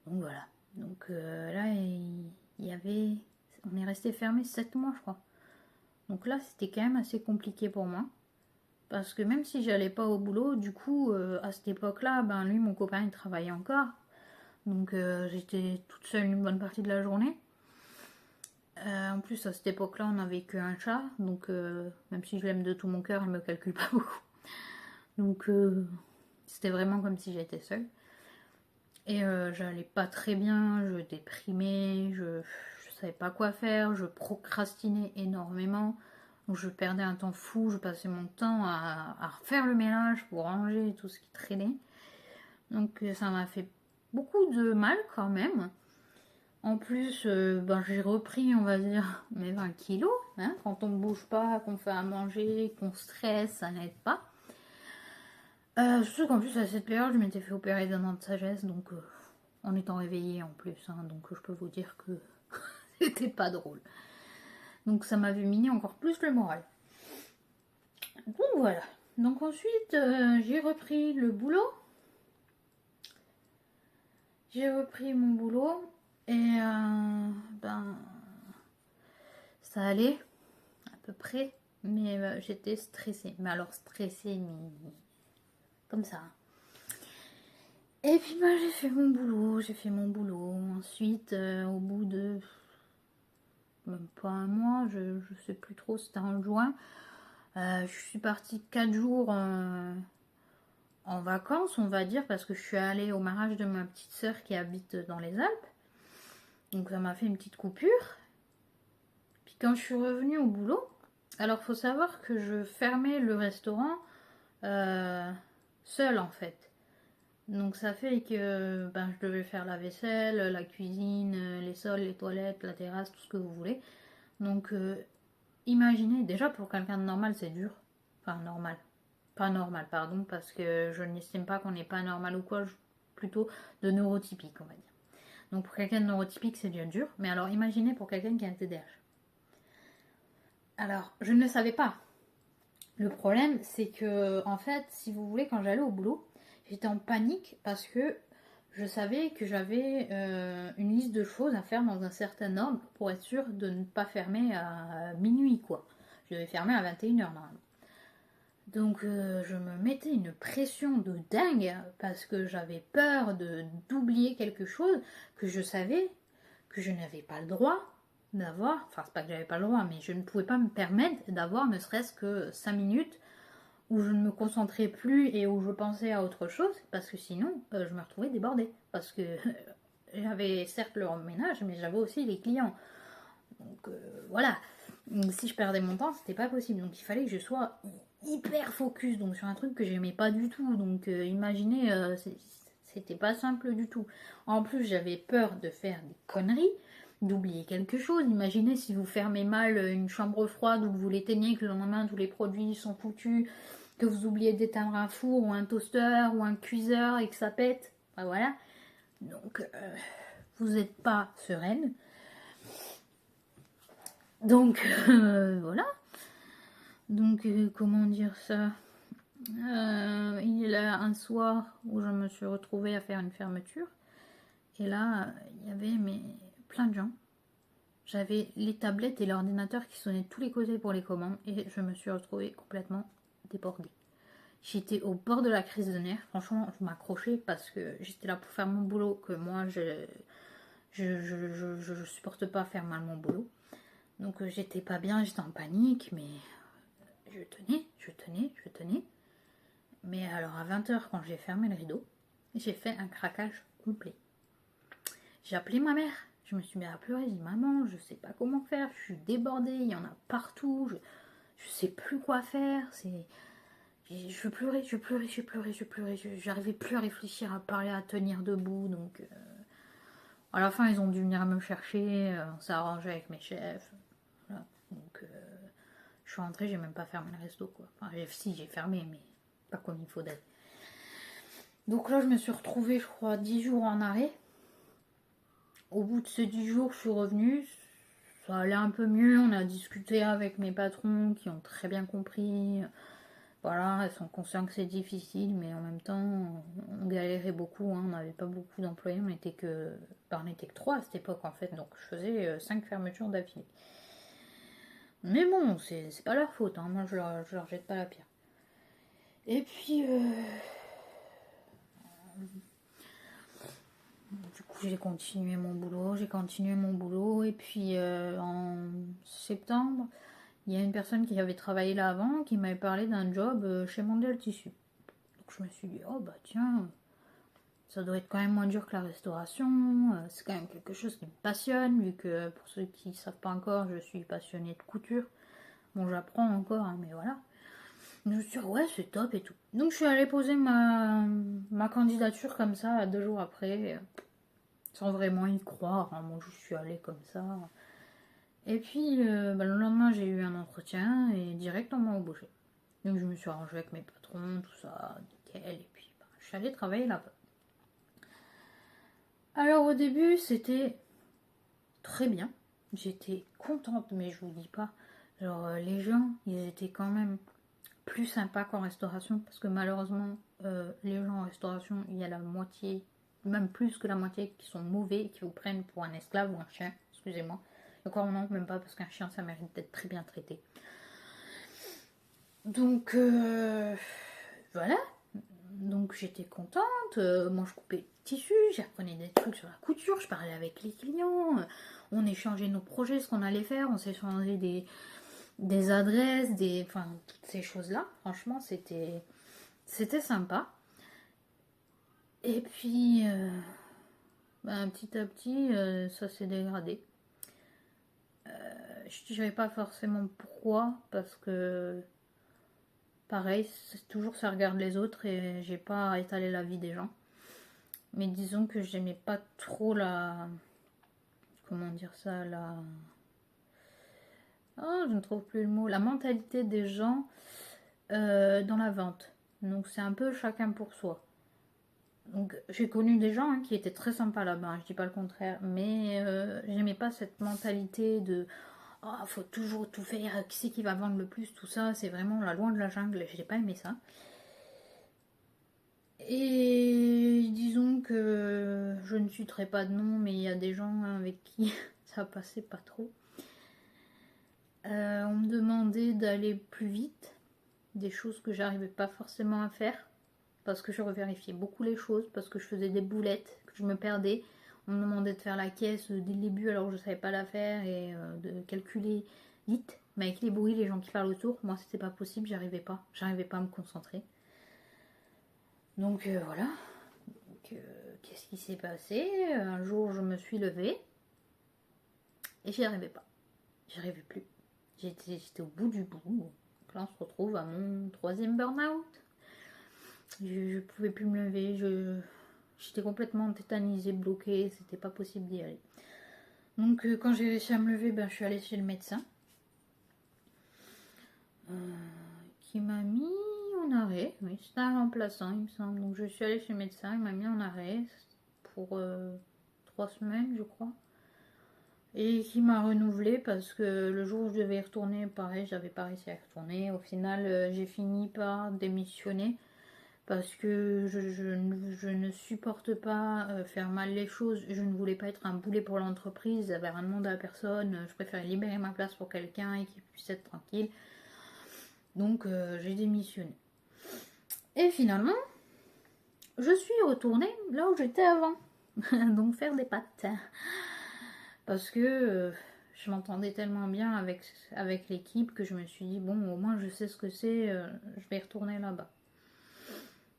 Donc voilà. Donc là, il y avait... On est resté fermé 7 mois, je crois. Donc là, c'était quand même assez compliqué pour moi. Parce que même si j'allais pas au boulot, du coup, à cette époque-là, ben lui, mon copain, il travaillait encore. Donc j'étais toute seule une bonne partie de la journée. En plus, à cette époque-là, on n'avait qu'un chat. Donc même si je l'aime de tout mon cœur, il me calcule pas beaucoup. Donc c'était vraiment comme si j'étais seule. Et j'allais pas très bien, je déprimais, je savais pas quoi faire, je procrastinais énormément. Donc je perdais un temps fou, je passais mon temps à refaire le ménage pour ranger tout ce qui traînait. Donc ça m'a fait beaucoup de mal quand même. En plus, ben, j'ai repris, on va dire, mes 20 kilos. Hein, quand on ne bouge pas, qu'on fait à manger, qu'on stresse, ça n'aide pas. Surtout qu'en plus, à cette période, je m'étais fait opérer d'un an de sagesse, donc en étant réveillée en plus, hein, donc je peux vous dire que c'était pas drôle. Donc ça m'avait miné encore plus le moral. Donc voilà. Donc ensuite, j'ai repris le boulot. J'ai repris mon boulot et ben ça allait à peu près, mais j'étais stressée. Mais alors stressée, mais comme ça. Et puis bah, j'ai fait mon boulot. Ensuite, au bout de même pas un mois, je sais plus trop, c'était en juin, je suis partie 4 jours en vacances, on va dire, parce que je suis allée au mariage de ma petite sœur qui habite dans les Alpes. Donc ça m'a fait une petite coupure. Puis quand je suis revenue au boulot, alors faut savoir que je fermais le restaurant seule en fait. Donc ça fait que ben, je devais faire la vaisselle, la cuisine, les sols, les toilettes, la terrasse, tout ce que vous voulez. Donc imaginez, déjà pour quelqu'un de normal c'est dur. Enfin normal. Pas normal, pardon, parce que je n'estime pas qu'on n'est pas normal ou quoi, plutôt de neurotypique on va dire. Donc pour quelqu'un de neurotypique c'est bien dur, mais alors imaginez pour quelqu'un qui a un TDAH. Alors je ne le savais pas. Le problème c'est que en fait si vous voulez quand j'allais au boulot, j'étais en panique parce que je savais que j'avais une liste de choses à faire dans un certain ordre pour être sûre de ne pas fermer à minuit quoi. Je devais fermer à 21h normalement. Donc je me mettais une pression de dingue parce que j'avais peur d'oublier quelque chose que je savais que je n'avais pas le droit d'avoir. Enfin c'est pas que j'avais pas le droit, mais je ne pouvais pas me permettre d'avoir ne serait-ce que 5 minutes où je ne me concentrais plus et où je pensais à autre chose, parce que sinon, je me retrouvais débordée. Parce que j'avais certes le ménage, mais j'avais aussi les clients. Donc voilà. Donc, si je perdais mon temps, c'était pas possible. Donc il fallait que je sois hyper focus donc sur un truc que j'aimais pas du tout. Donc imaginez, c'était pas simple du tout. En plus, j'avais peur de faire des conneries, d'oublier quelque chose. Imaginez si vous fermez mal une chambre froide ou que vous l'éteignez, que le lendemain tous les produits sont foutus, que vous oubliez d'éteindre un four ou un toaster ou un cuiseur et que ça pète. Ben voilà. Donc, vous n'êtes pas sereine. Donc, voilà. Donc, comment dire ça? Il y a un soir où je me suis retrouvée à faire une fermeture. Et là, il y avait plein de gens. J'avais les tablettes et l'ordinateur qui sonnaient de tous les côtés pour les commandes. Et je me suis retrouvée complètement débordée. J'étais au bord de la crise de nerfs. Franchement, je m'accrochais parce que j'étais là pour faire mon boulot. Que moi, je supporte pas faire mal mon boulot. Donc j'étais pas bien, j'étais en panique. Mais je tenais. Mais alors à 20h, quand j'ai fermé le rideau, j'ai fait un craquage complet. J'ai appelé ma mère. Je me suis mis à pleurer. J'ai dit maman, je sais pas comment faire. Je suis débordée. Il y en a partout. Je sais plus quoi faire. Je pleurais. J'arrivais plus à réfléchir, à parler, à tenir debout. Donc à la fin, ils ont dû venir me chercher. On s'est arrangé avec mes chefs. Voilà. Donc je suis rentrée. J'ai même pas fermé le resto quoi. Enfin, si j'ai fermé, mais pas comme il faudrait. Donc là, je me suis retrouvée, je crois, 10 jours en arrêt. Au bout de ces 10 jours, je suis revenue. Ça allait un peu mieux. On a discuté avec mes patrons qui ont très bien compris. Voilà, ils sont conscients que c'est difficile, mais en même temps, on galérait beaucoup. Hein. On n'avait pas beaucoup d'employés. On n'était que 3 à cette époque, en fait. Donc, je faisais 5 fermetures d'affilée. Mais bon, c'est pas leur faute. Hein. Moi, je leur jette pas la pierre. Et puis... Du coup, j'ai continué mon boulot, et puis en septembre, il y a une personne qui avait travaillé là avant qui m'avait parlé d'un job chez Mondial Tissu. Donc je me suis dit, oh bah tiens, ça doit être quand même moins dur que la restauration, c'est quand même quelque chose qui me passionne, vu que pour ceux qui ne savent pas encore, je suis passionnée de couture. Bon, j'apprends encore, hein, mais voilà. Je me suis dit, ouais, c'est top et tout. Donc je suis allée poser ma candidature comme ça, 2 jours après. Sans vraiment y croire, hein. Moi je suis allée comme ça. Et puis le lendemain j'ai eu un entretien et direct on m'a embauché. Donc je me suis arrangée avec mes patrons, tout ça, nickel. Et puis je suis allée travailler là-bas. Alors au début c'était très bien. J'étais contente, mais je vous dis pas. Genre les gens, ils étaient quand même plus sympas qu'en restauration. Parce que malheureusement, les gens en restauration, il y a la moitié, même plus que la moitié, qui sont mauvais et qui vous prennent pour un esclave ou un chien, excusez-moi. Encore non, même pas, parce qu'un chien, ça mérite d'être très bien traité. Donc, voilà. Donc, j'étais contente. Moi, je coupais le tissu, j'apprenais des trucs sur la couture, je parlais avec les clients, on échangeait nos projets, ce qu'on allait faire, on s'échangeait des adresses, enfin, toutes ces choses-là. Franchement, c'était sympa. Et puis, petit à petit, ça s'est dégradé. Je ne dirais pas forcément pourquoi, parce que, pareil, c'est toujours ça regarde les autres et j'ai pas à étaler la vie des gens. Mais disons que j'aimais pas trop comment dire ça, oh, je ne trouve plus le mot. La mentalité des gens dans la vente. Donc c'est un peu chacun pour soi. Donc j'ai connu des gens qui étaient très sympas là-bas, je dis pas le contraire, mais j'aimais pas cette mentalité de oh, faut toujours tout faire, qui c'est qui va vendre le plus, tout ça, c'est vraiment la loi de la jungle, j'ai pas aimé ça. Et disons que je ne citerai pas de nom, mais il y a des gens avec qui ça passait pas trop. On me demandait d'aller plus vite, des choses que j'arrivais pas forcément à faire. Parce que je revérifiais beaucoup les choses, parce que je faisais des boulettes, que je me perdais. On me demandait de faire la caisse dès le début alors que je ne savais pas la faire et de calculer vite. Mais avec les bruits, les gens qui parlent autour, moi c'était pas possible, j'arrivais pas à me concentrer. Donc voilà. Donc, qu'est-ce qui s'est passé? Un jour je me suis levée et j'y arrivais pas. J'y arrivais plus. J'étais au bout du bout. Donc là on se retrouve à mon 3e burn-out. Je pouvais plus me lever, J'étais complètement tétanisée, bloquée, c'était pas possible d'y aller. Donc quand j'ai réussi à me lever, ben, je suis allée chez le médecin. Qui m'a mis en arrêt. Oui, c'était un remplaçant, il me semble. Donc je suis allée chez le médecin, il m'a mis en arrêt pour 3 semaines, je crois. Et qui m'a renouvelé parce que le jour où je devais y retourner, pareil, j'avais pas réussi à y retourner. Au final, j'ai fini par démissionner parce que je ne supporte pas faire mal les choses. Je ne voulais pas être un boulet pour l'entreprise, j'avais rien demandé à personne. Je préférais libérer ma place pour quelqu'un et qu'il puisse être tranquille. Donc j'ai démissionné. Et finalement, je suis retournée là où j'étais avant. Donc faire des pâtes. Parce que je m'entendais tellement bien avec l'équipe que je me suis dit, bon, au moins je sais ce que c'est, je vais retourner là-bas.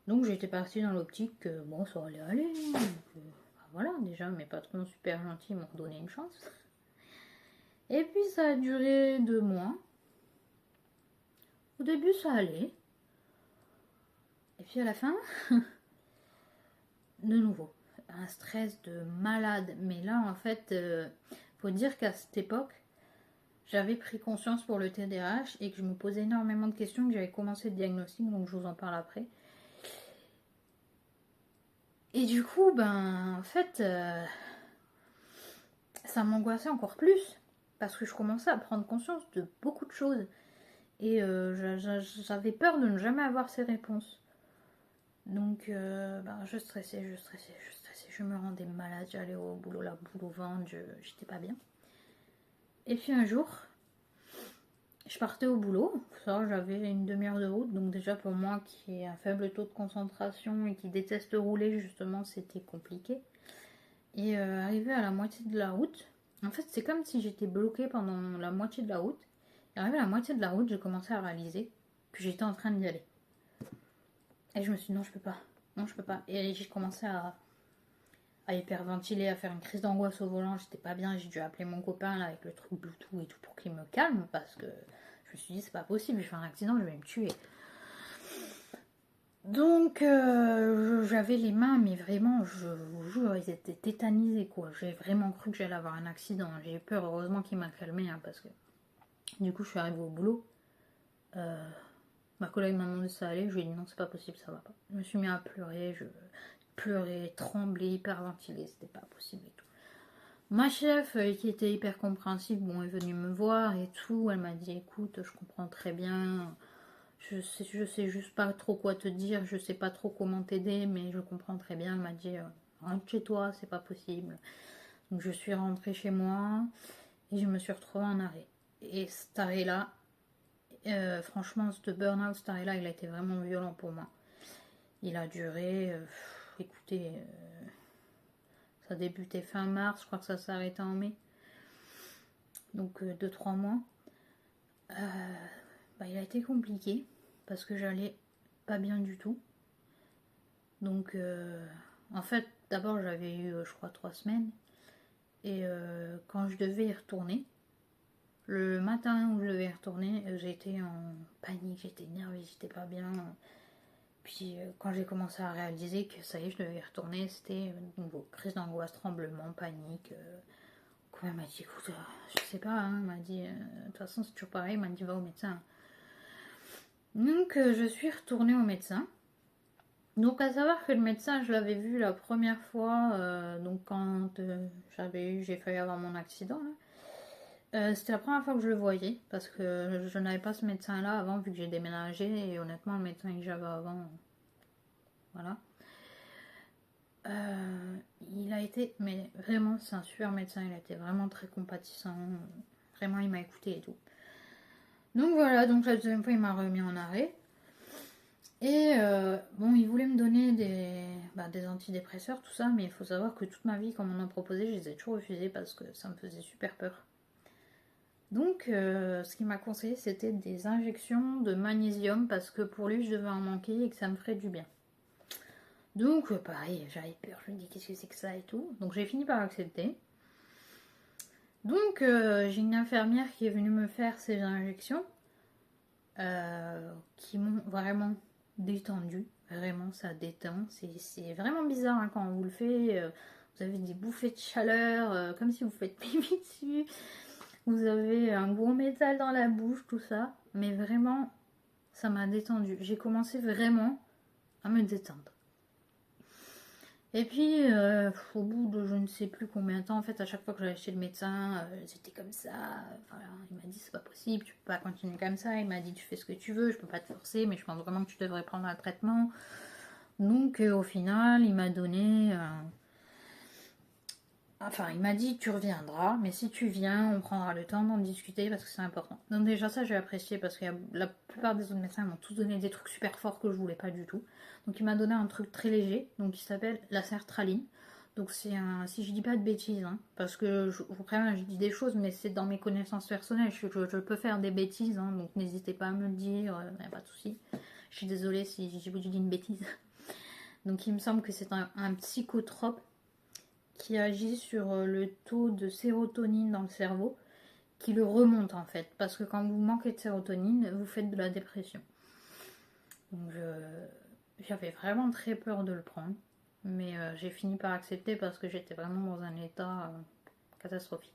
Donc j'étais partie dans l'optique que, bon, ça allait aller. Donc, voilà, déjà mes patrons super gentils m'ont donné une chance. Et puis ça a duré 2 mois. Au début ça allait. Et puis à la fin, de nouveau, un stress de malade. Mais là en fait, faut dire qu'à cette époque, j'avais pris conscience pour le TDAH et que je me posais énormément de questions, que j'avais commencé le diagnostic, donc je vous en parle après. Et du coup, ben, en fait, ça m'angoissait encore plus, parce que je commençais à prendre conscience de beaucoup de choses. Et j'avais peur de ne jamais avoir ces réponses. Donc, ben, je stressais, je me rendais malade, j'allais au boulot, la boule au ventre, j'étais pas bien. Et puis un jour, je partais au boulot, ça j'avais une demi-heure de route, donc déjà pour moi qui ai un faible taux de concentration et qui déteste rouler justement, c'était compliqué. Et arrivé à la moitié de la route, en fait c'est comme si j'étais bloquée pendant la moitié de la route. Et arrivé à la moitié de la route, j'ai commencé à réaliser que j'étais en train d'y aller. Et je me suis dit non je peux pas, non je peux pas. Et j'ai commencé à hyperventiler, à faire une crise d'angoisse au volant, j'étais pas bien, j'ai dû appeler mon copain là, avec le truc Bluetooth et tout pour qu'il me calme parce que je me suis dit c'est pas possible, je vais faire un accident, je vais me tuer. Donc j'avais les mains, mais vraiment, je vous jure, ils étaient tétanisés quoi. J'ai vraiment cru que j'allais avoir un accident. J'ai eu peur, heureusement qu'il m'a calmé hein, parce que du coup je suis arrivée au boulot. Ma collègue m'a demandé si ça allait, je lui ai dit non c'est pas possible, ça va pas. Je me suis mis à pleurer, je pleurais, tremblais, hyperventiler, c'était pas possible et tout. Ma chef, qui était hyper compréhensive, bon, est venue me voir et tout. Elle m'a dit, écoute, je comprends très bien. Je sais juste pas trop quoi te dire. Je sais pas trop comment t'aider, mais je comprends très bien. Elle m'a dit, rentre chez toi, c'est pas possible. Donc je suis rentrée chez moi et je me suis retrouvée en arrêt. Et cet arrêt-là, franchement, ce burn-out, cet arrêt-là, il a été vraiment violent pour moi. Il a duré, écoutez... ça a débuté fin mars, je crois que ça s'est arrêté en mai. Donc 2-3 mois. Il a été compliqué parce que j'allais pas bien du tout. Donc en fait, d'abord j'avais eu, je crois, 3 semaines. Et quand je devais y retourner, le matin où je devais y retourner, j'étais en panique, j'étais énervée, j'étais pas bien. Puis quand j'ai commencé à réaliser que ça y est, je devais y retourner, c'était nouveau crise d'angoisse, tremblement, panique. Elle m'a dit, écoute, je sais pas, hein, elle m'a dit, de toute façon c'est toujours pareil, elle m'a dit va au médecin. Donc je suis retournée au médecin. Donc à savoir que le médecin, je l'avais vu la première fois, donc quand j'ai failli avoir mon accident. C'était la première fois que je le voyais, parce que je n'avais pas ce médecin-là avant, vu que j'ai déménagé, et honnêtement le médecin que j'avais avant, voilà. Il a été, mais vraiment c'est un super médecin, il a été vraiment très compatissant, vraiment il m'a écouté et tout. Donc voilà, donc la deuxième fois il m'a remis en arrêt. Et bon, il voulait me donner des antidépresseurs, tout ça, mais il faut savoir que toute ma vie, quand on m'en a proposé, je les ai toujours refusés parce que ça me faisait super peur. Donc ce qu'il m'a conseillé, c'était des injections de magnésium parce que pour lui, je devais en manquer et que ça me ferait du bien. Donc pareil, j'avais peur, je me dis qu'est-ce que c'est que ça et tout. Donc j'ai fini par accepter. Donc j'ai une infirmière qui est venue me faire ces injections qui m'ont vraiment détendue. Vraiment, ça détend. C'est vraiment bizarre hein, quand on vous le fait. Vous avez des bouffées de chaleur, comme si vous faites pipi dessus. Vous avez un gros métal dans la bouche, tout ça. Mais vraiment, ça m'a détendu. J'ai commencé vraiment à me détendre. Et puis, au bout de je ne sais plus combien de temps, en fait, à chaque fois que j'allais chez le médecin, c'était comme ça. Voilà, il m'a dit c'est pas possible, tu peux pas continuer comme ça. Il m'a dit tu fais ce que tu veux, je peux pas te forcer, mais je pense vraiment que tu devrais prendre un traitement. Donc, au final, il m'a donné. Enfin, il m'a dit tu reviendras, mais si tu viens, on prendra le temps d'en discuter parce que c'est important. Donc déjà ça j'ai apprécié parce que la plupart des autres médecins m'ont tous donné des trucs super forts que je voulais pas du tout. Donc il m'a donné un truc très léger, donc qui s'appelle la sertraline. Donc c'est un, si je dis pas de bêtises, hein, parce que je vous préviens, je dis des choses, mais c'est dans mes connaissances personnelles, je peux faire des bêtises, hein, donc n'hésitez pas à me le dire, y a pas de souci. Je suis désolée si j'ai dit une bêtise. Donc il me semble que c'est un psychotrope qui agit sur le taux de sérotonine dans le cerveau, qui le remonte en fait, parce que quand vous manquez de sérotonine, vous faites de la dépression. Donc j'avais vraiment très peur de le prendre, mais j'ai fini par accepter parce que j'étais vraiment dans un état catastrophique.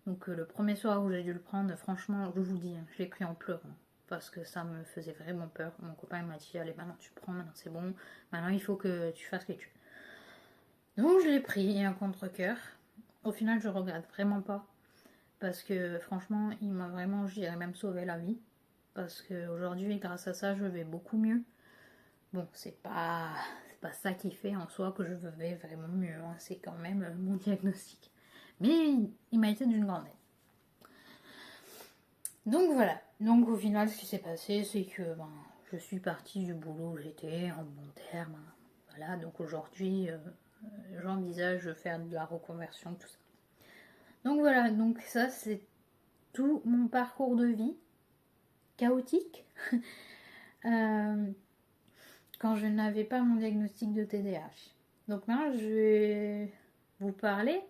Donc le premier soir où j'ai dû le prendre, franchement, je vous dis, hein, je l'ai pris en pleurant. Parce que ça me faisait vraiment peur. Mon copain m'a dit, allez maintenant tu prends, maintenant c'est bon. Maintenant il faut que tu fasses ce que tu veux. Donc je l'ai pris et un contre-cœur. Au final je regrette vraiment pas. Parce que franchement il m'a vraiment, je dirais même sauvé la vie. Parce qu'aujourd'hui grâce à ça je vais beaucoup mieux. Bon c'est pas ça qui fait en soi que je vais vraiment mieux. Hein. C'est quand même mon diagnostic. Mais il m'a été d'une grande aide. Donc voilà, donc au final ce qui s'est passé c'est que je suis partie du boulot où j'étais en bon terme. Voilà, donc aujourd'hui j'envisage de faire de la reconversion, tout ça. Donc voilà, donc ça c'est tout mon parcours de vie, chaotique, quand je n'avais pas mon diagnostic de TDAH. Donc maintenant je vais vous parler,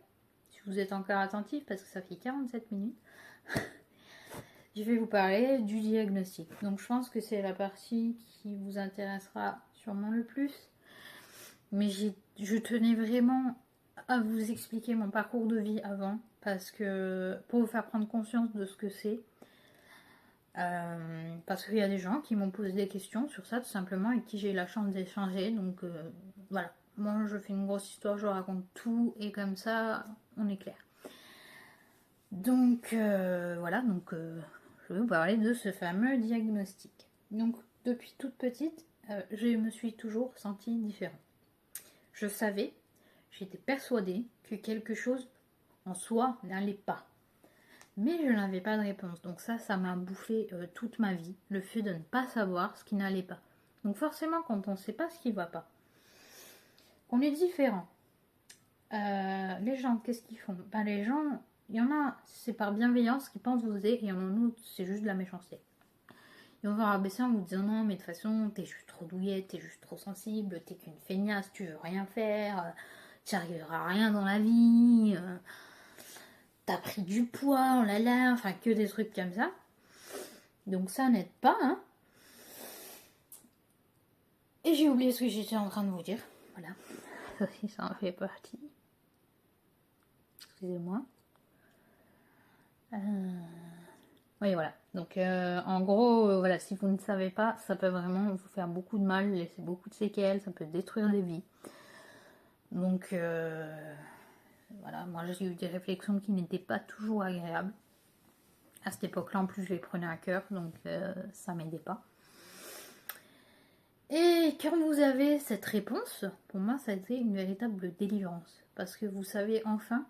si vous êtes encore attentif parce que ça fait 47 minutes. Je vais vous parler du diagnostic. Donc je pense que c'est la partie qui vous intéressera sûrement le plus. Mais je tenais vraiment à vous expliquer mon parcours de vie avant. Parce que pour vous faire prendre conscience de ce que c'est. Parce qu'il y a des gens qui m'ont posé des questions sur ça tout simplement et qui j'ai eu la chance d'échanger. Donc voilà. Moi je fais une grosse histoire, je raconte tout et comme ça on est clair. Donc voilà, donc... je vais vous parler de ce fameux diagnostic. Donc, depuis toute petite, je me suis toujours sentie différente. Je savais, j'étais persuadée que quelque chose en soi n'allait pas. Mais je n'avais pas de réponse. Donc ça m'a bouffé toute ma vie, le fait de ne pas savoir ce qui n'allait pas. Donc forcément, quand on ne sait pas ce qui ne va pas, qu'on est différent, les gens, qu'est-ce qu'ils font? Les gens... Il y en a, c'est par bienveillance qu'ils pensent vous aider, et il y en a d'autres, c'est juste de la méchanceté. Ils vont vous rabaisser en vous disant non, mais de toute façon, t'es juste trop douillette, t'es juste trop sensible, t'es qu'une feignasse, tu veux rien faire, tu arriveras à rien dans la vie, t'as pris du poids, oh là là, enfin que des trucs comme ça. Donc ça n'aide pas, hein. Et j'ai oublié ce que j'étais en train de vous dire. Voilà, ça aussi, ça en fait partie. Excusez-moi. Oui, voilà. Donc, en gros, voilà, si vous ne savez pas, ça peut vraiment vous faire beaucoup de mal, laisser beaucoup de séquelles, ça peut détruire des vies. Donc, voilà, moi j'ai eu des réflexions qui n'étaient pas toujours agréables. À cette époque-là, en plus, je les prenais à cœur, donc ça m'aidait pas. Et quand vous avez cette réponse, pour moi, ça a été une véritable délivrance. Parce que vous savez enfin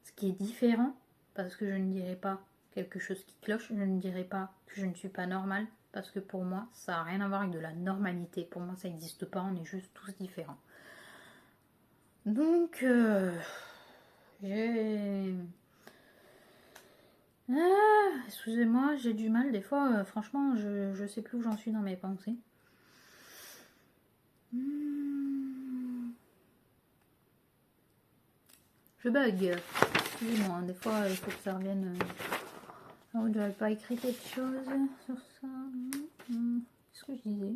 ce qui est différent, parce que je ne dirais pas quelque chose qui cloche, je ne dirais pas que je ne suis pas normale, parce que pour moi, ça n'a rien à voir avec de la normalité. Pour moi, ça n'existe pas, on est juste tous différents. Donc, j'ai... excusez-moi, j'ai du mal, des fois, franchement, je sais plus où j'en suis dans mes pensées. Je bug. Excusez-moi, des fois, il faut que ça revienne... Alors, je n'avais pas écrit quelque chose sur ça. Qu'est-ce que je disais?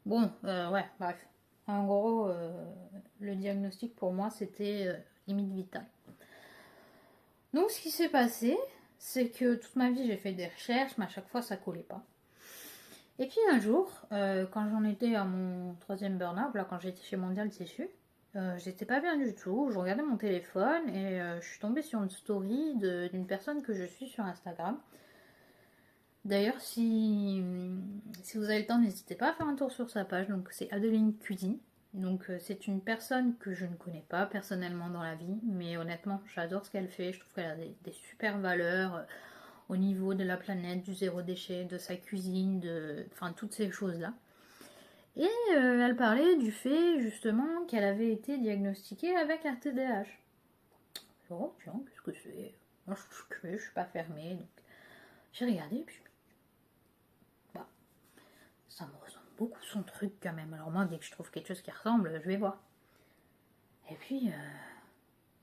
Bon, ouais, bref. En gros, le diagnostic pour moi, c'était limite vital. Donc, ce qui s'est passé, c'est que toute ma vie, j'ai fait des recherches, mais à chaque fois, ça collait pas. Et puis un jour, quand j'en étais à mon troisième burn-out, là, quand j'étais chez Mondial Tissu, j'étais pas bien du tout. Je regardais mon téléphone et je suis tombée sur une story d'une personne que je suis sur Instagram. D'ailleurs, si vous avez le temps, n'hésitez pas à faire un tour sur sa page. Donc, c'est Adeline Cuisine. Donc, c'est une personne que je ne connais pas personnellement dans la vie, mais honnêtement, j'adore ce qu'elle fait. Je trouve qu'elle a des super valeurs au niveau de la planète, du zéro déchet, de sa cuisine, enfin, toutes ces choses-là. Et elle parlait du fait, justement, qu'elle avait été diagnostiquée avec un TDAH. Oh, tiens, qu'est-ce que c'est? Moi, je suis curieuse, je suis pas fermée. Donc, j'ai regardé, puis ça me ressemble beaucoup son truc quand même. Alors moi, dès que je trouve quelque chose qui ressemble, je vais voir. Et puis,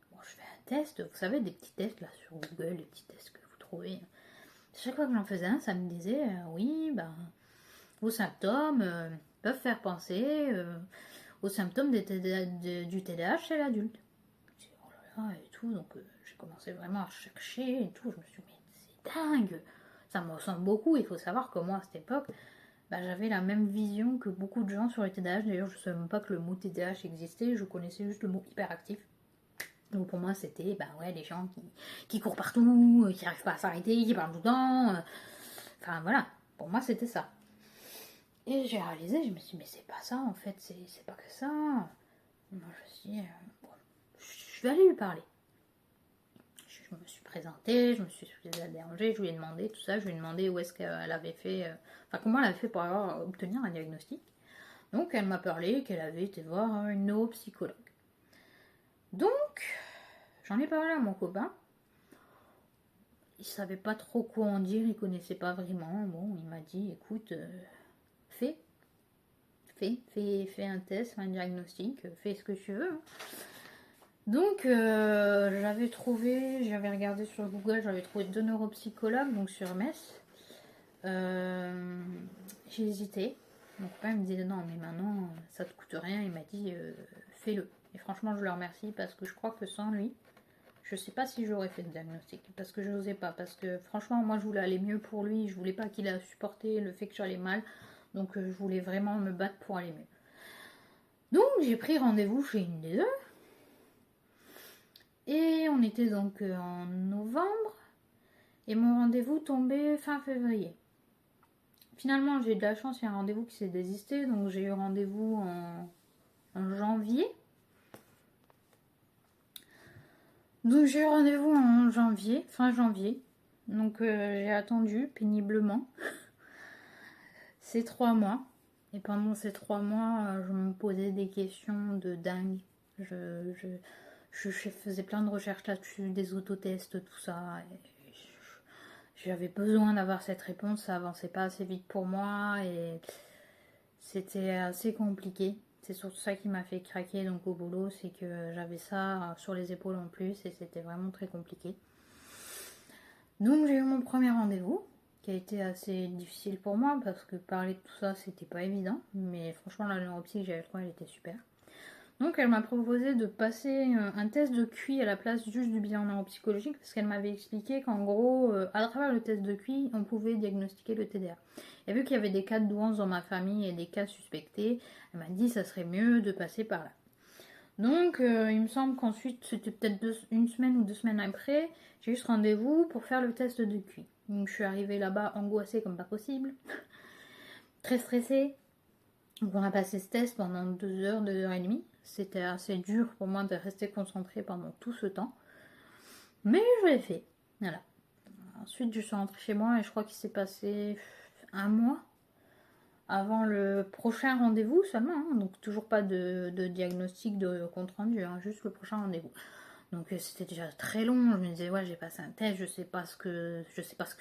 bon, je fais un test. Vous savez, des petits tests là sur Google, des petits tests que vous trouvez. Chaque fois que j'en faisais un, ça me disait, oui, ben, vos symptômes peuvent faire penser aux symptômes du TDAH chez l'adulte. Je dis, oh là là, et tout. Donc, j'ai commencé vraiment à chercher et tout. Je me suis dit, mais c'est dingue. Ça me ressemble beaucoup. Il faut savoir que moi, à cette époque, bah, j'avais la même vision que beaucoup de gens sur le TDAH. D'ailleurs, je ne savais même pas que le mot TDAH existait, je connaissais juste le mot hyperactif. Donc pour moi, c'était bah ouais, les gens qui courent partout, qui n'arrivent pas à s'arrêter, qui parlent tout le temps. Enfin voilà, pour moi, c'était ça. Et j'ai réalisé, je me suis dit, mais c'est pas ça en fait, c'est pas que ça. Moi, je me suis dit, bon, je vais aller lui parler. Je me suis présentée, je me suis dérangée, je lui ai demandé tout ça, je lui ai demandé où est-ce qu'elle avait fait, enfin comment elle avait fait pour obtenir un diagnostic. Donc elle m'a parlé qu'elle avait été voir une neuropsychologue. Donc j'en ai parlé à mon copain. Il savait pas trop quoi en dire, il connaissait pas vraiment. Bon, il m'a dit, écoute, fais un test, un diagnostic, fais ce que tu veux. Donc j'avais regardé sur Google, j'avais trouvé 2 neuropsychologues, donc sur Metz. J'ai hésité. Mon copain me disait non mais maintenant ça te coûte rien, il m'a dit fais-le. Et franchement je le remercie parce que je crois que sans lui, je sais pas si j'aurais fait le diagnostic. Parce que je n'osais pas, parce que franchement moi je voulais aller mieux pour lui, je voulais pas qu'il a supporté le fait que j'allais mal. Donc je voulais vraiment me battre pour aller mieux. Donc j'ai pris rendez-vous chez une des deux. Et on était donc en novembre. Et mon rendez-vous tombait fin février. Finalement, j'ai eu de la chance, il y a un rendez-vous qui s'est désisté. Donc j'ai eu rendez-vous en janvier. Donc j'ai eu rendez-vous en janvier, fin janvier. Donc j'ai attendu péniblement ces 3 mois. Et pendant ces 3 mois, je me posais des questions de dingue. Je faisais plein de recherches là-dessus, des autotests, tout ça. J'avais besoin d'avoir cette réponse, ça avançait pas assez vite pour moi et c'était assez compliqué. C'est surtout ça qui m'a fait craquer donc au boulot, c'est que j'avais ça sur les épaules en plus et c'était vraiment très compliqué. Donc j'ai eu mon premier rendez-vous qui a été assez difficile pour moi parce que parler de tout ça c'était pas évident, mais franchement la neuropsy que j'avais trouvée elle était super. Donc elle m'a proposé de passer un test de QI à la place juste du bilan neuropsychologique parce qu'elle m'avait expliqué qu'en gros, à travers le test de QI, on pouvait diagnostiquer le TDA. Et vu qu'il y avait des cas de douance dans ma famille et des cas suspectés, elle m'a dit que ça serait mieux de passer par là. Donc il me semble qu'ensuite, c'était peut-être une semaine ou 2 semaines après, j'ai eu ce rendez-vous pour faire le test de QI. Donc je suis arrivée là-bas angoissée comme pas possible, très stressée. Donc on a passé ce test pendant 2 heures, 2 heures et demie. C'était assez dur pour moi de rester concentrée pendant tout ce temps. Mais je l'ai fait. Voilà. Ensuite, je suis rentrée chez moi et je crois qu'il s'est passé 1 mois avant le prochain rendez-vous seulement. Hein. Donc toujours pas de diagnostic, de compte rendu, hein, juste le prochain rendez-vous. Donc c'était déjà très long. Je me disais ouais, j'ai passé un test, je sais pas ce que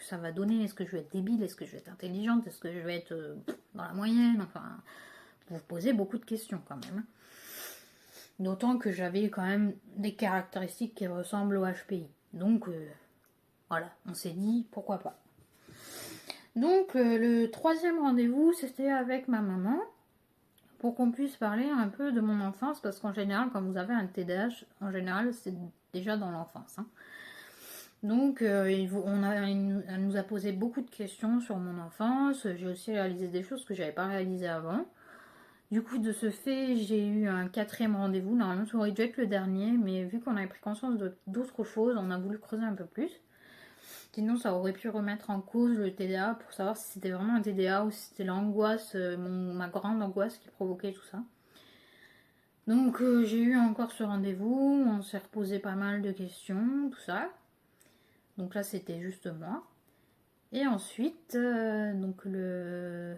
ça va donner. Est-ce que je vais être débile, est-ce que je vais être intelligente, est-ce que je vais être dans la moyenne. Enfin, vous posez beaucoup de questions quand même. D'autant que j'avais quand même des caractéristiques qui ressemblent au HPI. Donc voilà, on s'est dit pourquoi pas. Donc le troisième rendez-vous, c'était avec ma maman. pour qu'on puisse parler un peu de mon enfance, parce qu'en général, quand vous avez un TDAH, en général, c'est déjà dans l'enfance. Hein. Donc, elle nous a posé beaucoup de questions sur mon enfance. J'ai aussi réalisé des choses que j'avais pas réalisées avant. Du coup, de ce fait, j'ai eu un 4e rendez-vous. Normalement, ça aurait dû être le dernier, mais vu qu'on avait pris conscience d'autres choses, on a voulu creuser un peu plus. Sinon, ça aurait pu remettre en cause le TDA pour savoir si c'était vraiment un TDA ou si c'était l'angoisse, ma grande angoisse qui provoquait tout ça. Donc, j'ai eu encore ce rendez-vous. On s'est reposé pas mal de questions, tout ça. Donc là, c'était juste moi. Et ensuite, donc le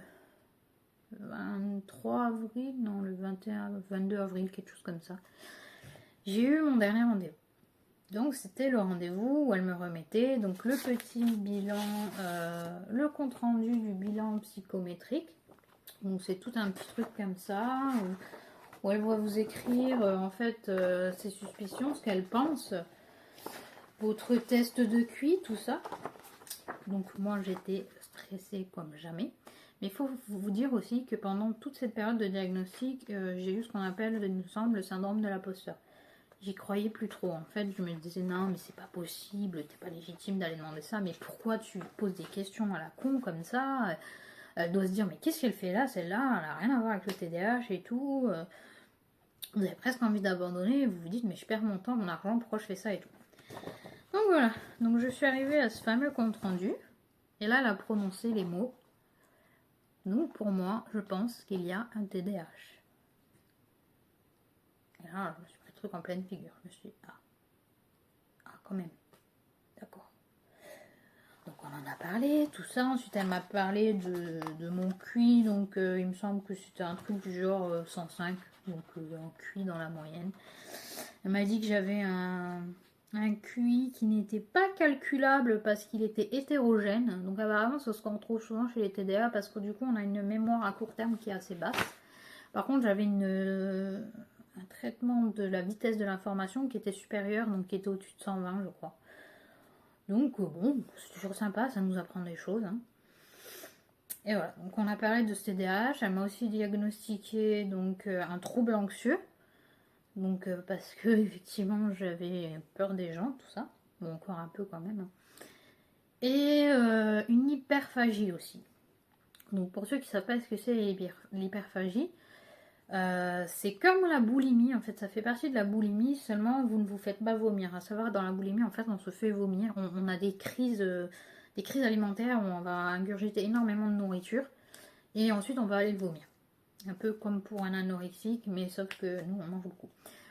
23 avril, non, le 22 avril, quelque chose comme ça, j'ai eu mon dernier rendez-vous. Donc c'était le rendez-vous où elle me remettait donc le petit bilan, le compte rendu du bilan psychométrique. Donc c'est tout un petit truc comme ça où elle va vous écrire en fait ses suspicions, ce qu'elle pense, votre test de QI, tout ça. Donc moi j'étais stressée comme jamais. Mais il faut vous dire aussi que pendant toute cette période de diagnostic, j'ai eu ce qu'on appelle, il me semble, le syndrome de l'imposteur. J'y croyais plus trop. En fait, je me disais non, mais c'est pas possible, t'es pas légitime d'aller demander ça, mais pourquoi tu poses des questions à la con comme ça? Elle doit se dire, mais qu'est-ce qu'elle fait là, celle-là? Elle a rien à voir avec le TDAH et tout. Vous avez presque envie d'abandonner, vous vous dites, mais je perds mon temps, mon argent, pourquoi je fais ça et tout. Donc voilà, donc je suis arrivée à ce fameux compte rendu, et là, elle a prononcé les mots. Donc pour moi, je pense qu'il y a un TDAH. Et là, je me suis pris le truc en pleine figure. Je me suis dit, quand même. D'accord. Donc on en a parlé, tout ça. Ensuite, elle m'a parlé de mon QI. Donc il me semble que c'était un truc du genre 105. Donc un QI dans la moyenne. Elle m'a dit que j'avais un QI qui n'était pas calculable parce qu'il était hétérogène. Donc apparemment, c'est ce qu'on trouve souvent chez les TDA parce que du coup, on a une mémoire à court terme qui est assez basse. Par contre, j'avais un traitement de la vitesse de l'information qui était supérieur, donc qui était au-dessus de 120, je crois. Donc bon, c'est toujours sympa, ça nous apprend des choses. Hein. Et voilà, donc on a parlé de ce TDAH. Elle m'a aussi diagnostiqué donc un trouble anxieux. Donc parce que effectivement j'avais peur des gens, tout ça. Bon, encore un peu quand même. Hein. Et une hyperphagie aussi. Donc pour ceux qui ne savent pas ce que c'est l'hyperphagie, c'est comme la boulimie, en fait, ça fait partie de la boulimie, seulement vous ne vous faites pas vomir. À savoir, dans la boulimie, en fait, on se fait vomir. On a des crises alimentaires où on va ingurgiter énormément de nourriture et ensuite on va aller le vomir. Un peu comme pour un anorexique, mais sauf que nous, on mange beaucoup.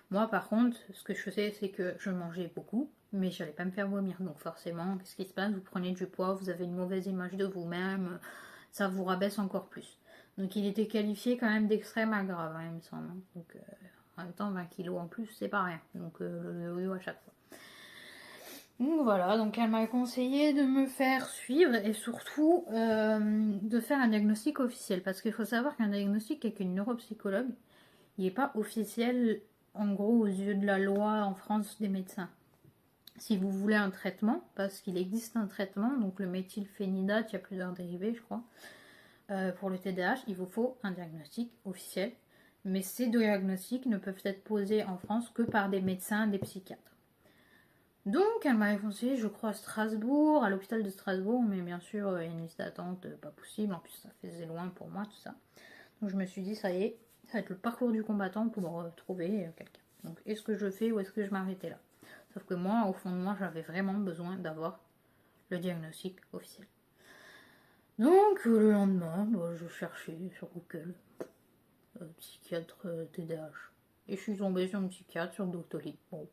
Moi, par contre, ce que je faisais, c'est que je mangeais beaucoup, mais je n'allais pas me faire vomir. Donc forcément, qu'est-ce qui se passe? Vous prenez du poids, vous avez une mauvaise image de vous-même, ça vous rabaisse encore plus. Donc il était qualifié quand même d'extrême à grave, hein, il me semble. Donc en même temps, 20 kilos en plus, c'est pas rien. Donc le yo-yo à chaque fois. Donc voilà, donc elle m'a conseillé de me faire suivre et surtout de faire un diagnostic officiel. Parce qu'il faut savoir qu'un diagnostic avec une neuropsychologue, il n'est pas officiel en gros aux yeux de la loi en France des médecins. Si vous voulez un traitement, parce qu'il existe un traitement, donc le méthylphénidate, il y a plusieurs dérivés je crois, pour le TDAH, il vous faut un diagnostic officiel. Mais ces diagnostics ne peuvent être posés en France que par des médecins, des psychiatres. Donc elle m'avait conseillé, je crois, à Strasbourg, à l'hôpital de Strasbourg, mais bien sûr, il y a une liste d'attente, pas possible, en plus ça faisait loin pour moi, tout ça. Donc je me suis dit, ça y est, ça va être le parcours du combattant pour trouver quelqu'un. Donc est-ce que je fais ou est-ce que je m'arrêtais là? Sauf que moi, au fond de moi, j'avais vraiment besoin d'avoir le diagnostic officiel. Donc le lendemain, je cherchais sur Google psychiatre TDAH. Et je suis tombée sur une psychiatre, sur Doctolib. Bon,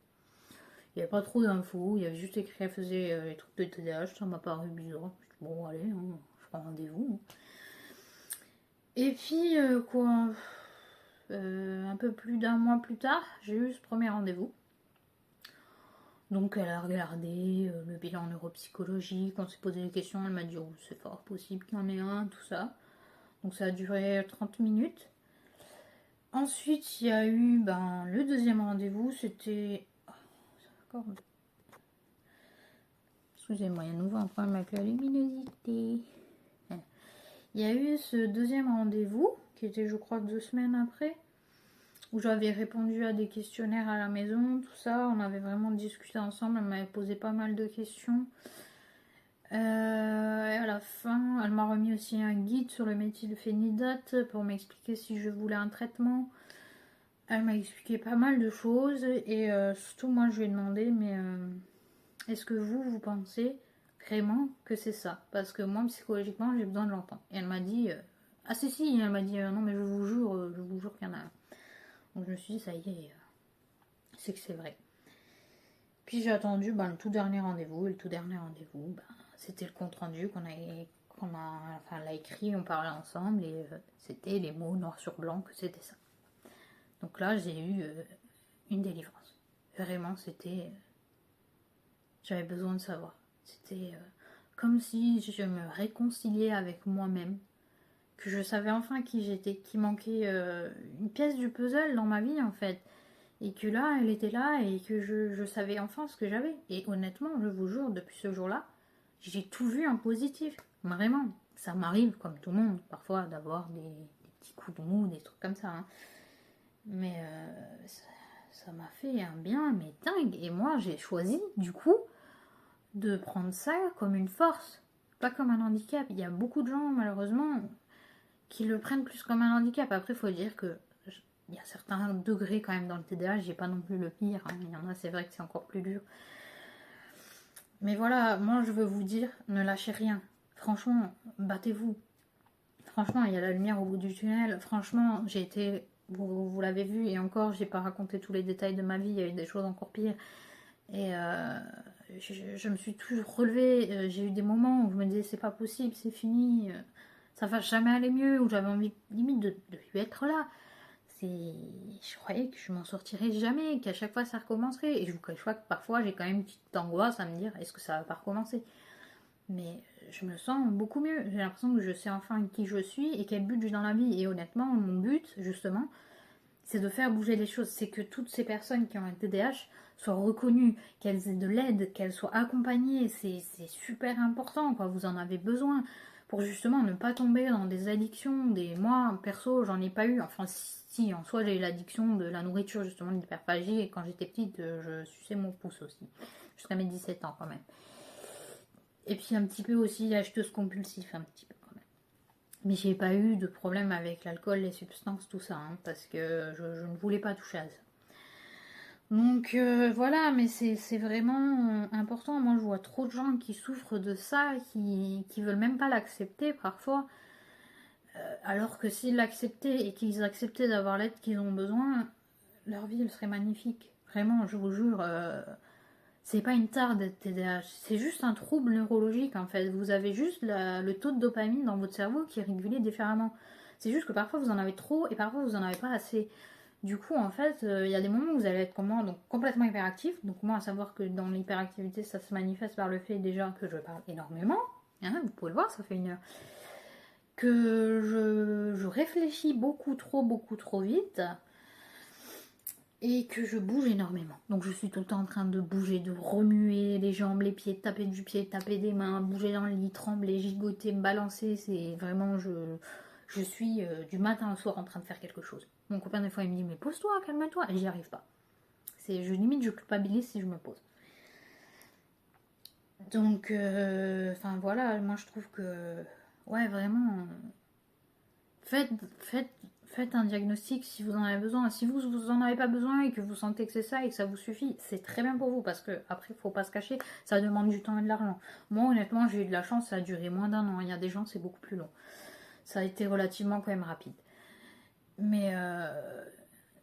il n'y avait pas trop d'infos, il y avait juste écrit qu'elle faisait les trucs de TDAH, ça m'a paru bizarre. Je dis, bon, allez, hein, je prends rendez-vous. Et puis, un peu plus d'un mois plus tard, j'ai eu ce premier rendez-vous. Donc elle a regardé le bilan neuropsychologique, on s'est posé des questions, elle m'a dit oh, c'est fort possible qu'il y en ait un, tout ça. Donc ça a duré 30 minutes. Ensuite il y a eu le deuxième rendez-vous, c'était... Excusez-moi, il y a à nouveau un problème avec la luminosité. Il y a eu ce deuxième rendez-vous qui était je crois 2 semaines après, où j'avais répondu à des questionnaires à la maison, tout ça, on avait vraiment discuté ensemble, elle m'avait posé pas mal de questions. Et à la fin, elle m'a remis aussi un guide sur le méthylphénidate pour m'expliquer si je voulais un traitement. Elle m'a expliqué pas mal de choses et surtout moi je lui ai demandé mais est-ce que vous pensez vraiment que c'est ça? Parce que moi psychologiquement j'ai besoin de l'entendre. Et elle m'a dit ah si, elle m'a dit non mais je vous jure qu'il y en a un. Donc je me suis dit ça y est, c'est que c'est vrai. Puis j'ai attendu le tout dernier rendez-vous et le tout dernier rendez-vous c'était le compte rendu enfin elle a écrit, on parlait ensemble et c'était les mots noir sur blanc que c'était ça. Donc là, j'ai eu une délivrance. Vraiment, j'avais besoin de savoir. C'était comme si je me réconciliais avec moi-même, que je savais enfin qui j'étais, qu'il manquait une pièce du puzzle dans ma vie en fait. Et que là, elle était là et que je savais enfin ce que j'avais. Et honnêtement, je vous jure, depuis ce jour-là, j'ai tout vu en positif. Vraiment, ça m'arrive comme tout le monde, parfois, d'avoir des petits coups de mou, des trucs comme ça. Hein. Mais ça m'a fait un bien, mais dingue. Et moi, j'ai choisi, du coup, de prendre ça comme une force, pas comme un handicap. Il y a beaucoup de gens, malheureusement, qui le prennent plus comme un handicap. Après, il faut dire que il y a certains degrés quand même dans le TDAH, j'ai pas non plus le pire. Hein. Il y en a, c'est vrai que c'est encore plus dur. Mais voilà, moi, je veux vous dire, ne lâchez rien. Franchement, battez-vous. Franchement, il y a la lumière au bout du tunnel. Franchement, j'ai été... Vous l'avez vu, et encore, j'ai pas raconté tous les détails de ma vie, il y a eu des choses encore pires. Et je me suis toujours relevée. J'ai eu des moments où je me disais, c'est pas possible, c'est fini, ça va jamais aller mieux, où j'avais envie limite de lui être là. Je croyais que je m'en sortirais jamais, qu'à chaque fois ça recommencerait. Et je vous cache pas que parfois j'ai quand même une petite angoisse à me dire, est-ce que ça va pas recommencer? Mais je me sens beaucoup mieux. J'ai l'impression que je sais enfin qui je suis et quel but j'ai dans la vie. Et honnêtement, mon but, justement, c'est de faire bouger les choses. C'est que toutes ces personnes qui ont un TDAH soient reconnues, qu'elles aient de l'aide, qu'elles soient accompagnées. C'est super important, quoi. Vous en avez besoin pour justement ne pas tomber dans des addictions. Moi, perso, j'en ai pas eu. Enfin, si, en soi, j'ai eu l'addiction de la nourriture, justement, de l'hyperphagie. Et quand j'étais petite, je suçais mon pouce aussi. Jusqu'à mes 17 ans, quand même. Et puis un petit peu aussi acheteuse compulsive, un petit peu quand même. Mais j'ai pas eu de problème avec l'alcool, les substances, tout ça, hein, parce que je ne voulais pas toucher à ça. Donc voilà, mais c'est vraiment important. Moi, je vois trop de gens qui souffrent de ça, qui veulent même pas l'accepter parfois. Alors que s'ils l'acceptaient et qu'ils acceptaient d'avoir l'aide qu'ils ont besoin, leur vie, elle serait magnifique. Vraiment, je vous jure... c'est pas une tare d'être TDAH, c'est juste un trouble neurologique en fait. Vous avez juste le taux de dopamine dans votre cerveau qui est régulé différemment. C'est juste que parfois vous en avez trop et parfois vous en avez pas assez. Du coup, en fait, il y a des moments où vous allez être comme moi, donc complètement hyperactif. Donc moi, à savoir que dans l'hyperactivité, ça se manifeste par le fait déjà que je parle énormément. Hein, vous pouvez le voir, ça fait 1 heure. Que je réfléchis beaucoup trop vite. Et que je bouge énormément. Donc je suis tout le temps en train de bouger, de remuer les jambes, les pieds, taper du pied, taper des mains, bouger dans le lit, trembler, gigoter, me balancer. C'est vraiment, je suis du matin au soir en train de faire quelque chose. Mon copain des fois il me dit mais pose-toi, calme-toi, et j'y arrive pas. Limite je culpabilise si je me pose. Donc, enfin voilà, moi je trouve que, ouais vraiment, faites un diagnostic si vous en avez besoin. Si vous en avez pas besoin et que vous sentez que c'est ça et que ça vous suffit, c'est très bien pour vous parce que après, faut pas se cacher, ça demande du temps et de l'argent. Moi, honnêtement, j'ai eu de la chance, ça a duré moins d'1 an. Il y a des gens, c'est beaucoup plus long. Ça a été relativement quand même rapide. Mais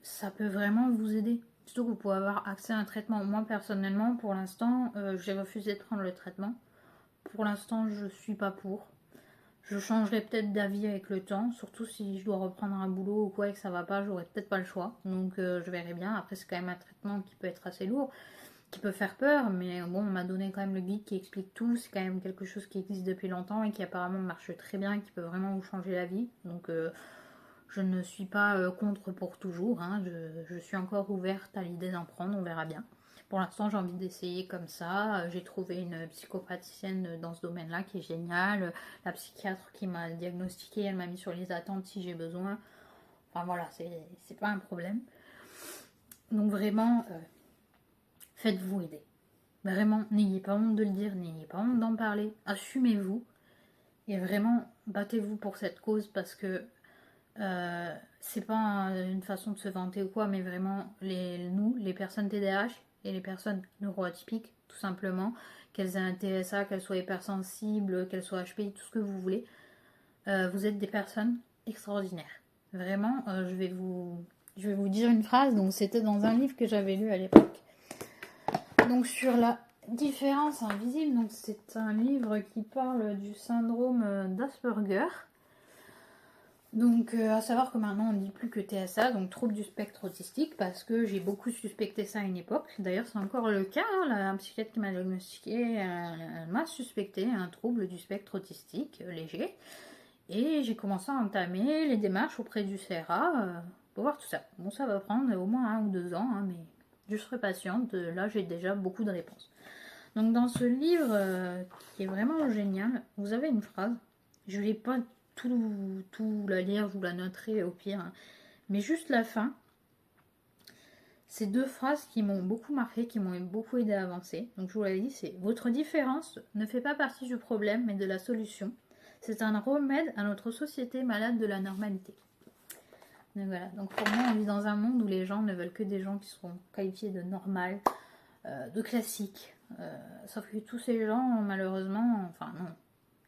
ça peut vraiment vous aider. Surtout que vous pouvez avoir accès à un traitement. Moi, personnellement, pour l'instant, j'ai refusé de prendre le traitement. Pour l'instant, je suis pas pour. Je changerai peut-être d'avis avec le temps, surtout si je dois reprendre un boulot ou quoi et que ça va pas, j'aurai peut-être pas le choix. Donc je verrai bien. Après c'est quand même un traitement qui peut être assez lourd, qui peut faire peur, mais bon, on m'a donné quand même le guide qui explique tout. C'est quand même quelque chose qui existe depuis longtemps et qui apparemment marche très bien, qui peut vraiment vous changer la vie. Donc je ne suis pas contre pour toujours. Hein. Je suis encore ouverte à l'idée d'en prendre, on verra bien. Pour l'instant, j'ai envie d'essayer comme ça. J'ai trouvé une psychopraticienne dans ce domaine-là qui est géniale. La psychiatre qui m'a diagnostiqué, elle m'a mis sur les attentes si j'ai besoin. Enfin voilà, c'est pas un problème. Donc vraiment, faites-vous aider. Vraiment, n'ayez pas honte de le dire, n'ayez pas honte d'en parler. Assumez-vous. Et vraiment, battez-vous pour cette cause parce que c'est pas une façon de se vanter ou quoi, mais vraiment, nous, les personnes TDAH et les personnes neuroatypiques, tout simplement, qu'elles aient un TSA, qu'elles soient hypersensibles, qu'elles soient HPI, tout ce que vous voulez, vous êtes des personnes extraordinaires. Vraiment, je vais vous dire une phrase, donc c'était dans un livre que j'avais lu à l'époque. Donc sur la différence invisible, donc c'est un livre qui parle du syndrome d'Asperger. Donc, à savoir que maintenant on ne dit plus que TSA, donc trouble du spectre autistique, parce que j'ai beaucoup suspecté ça à une époque. D'ailleurs, c'est encore le cas, hein, la psychiatre qui m'a diagnostiqué, elle m'a suspecté un trouble du spectre autistique léger. Et j'ai commencé à entamer les démarches auprès du CRA pour voir tout ça. Bon, ça va prendre au moins 1 ou 2 ans, hein, mais je serai patiente. Là, j'ai déjà beaucoup de réponses. Donc, dans ce livre qui est vraiment génial, vous avez une phrase. Je ne vais pas tout la lire, je vous la noterai au pire. Hein. Mais juste la fin, c'est 2 phrases qui m'ont beaucoup marqué, qui m'ont beaucoup aidé à avancer. Donc je vous l'avais dit, c'est « Votre différence ne fait pas partie du problème, mais de la solution. C'est un remède à notre société malade de la normalité. » Donc voilà, donc pour moi, on vit dans un monde où les gens ne veulent que des gens qui seront qualifiés de normal, de classique. Sauf que tous ces gens, malheureusement, enfin non,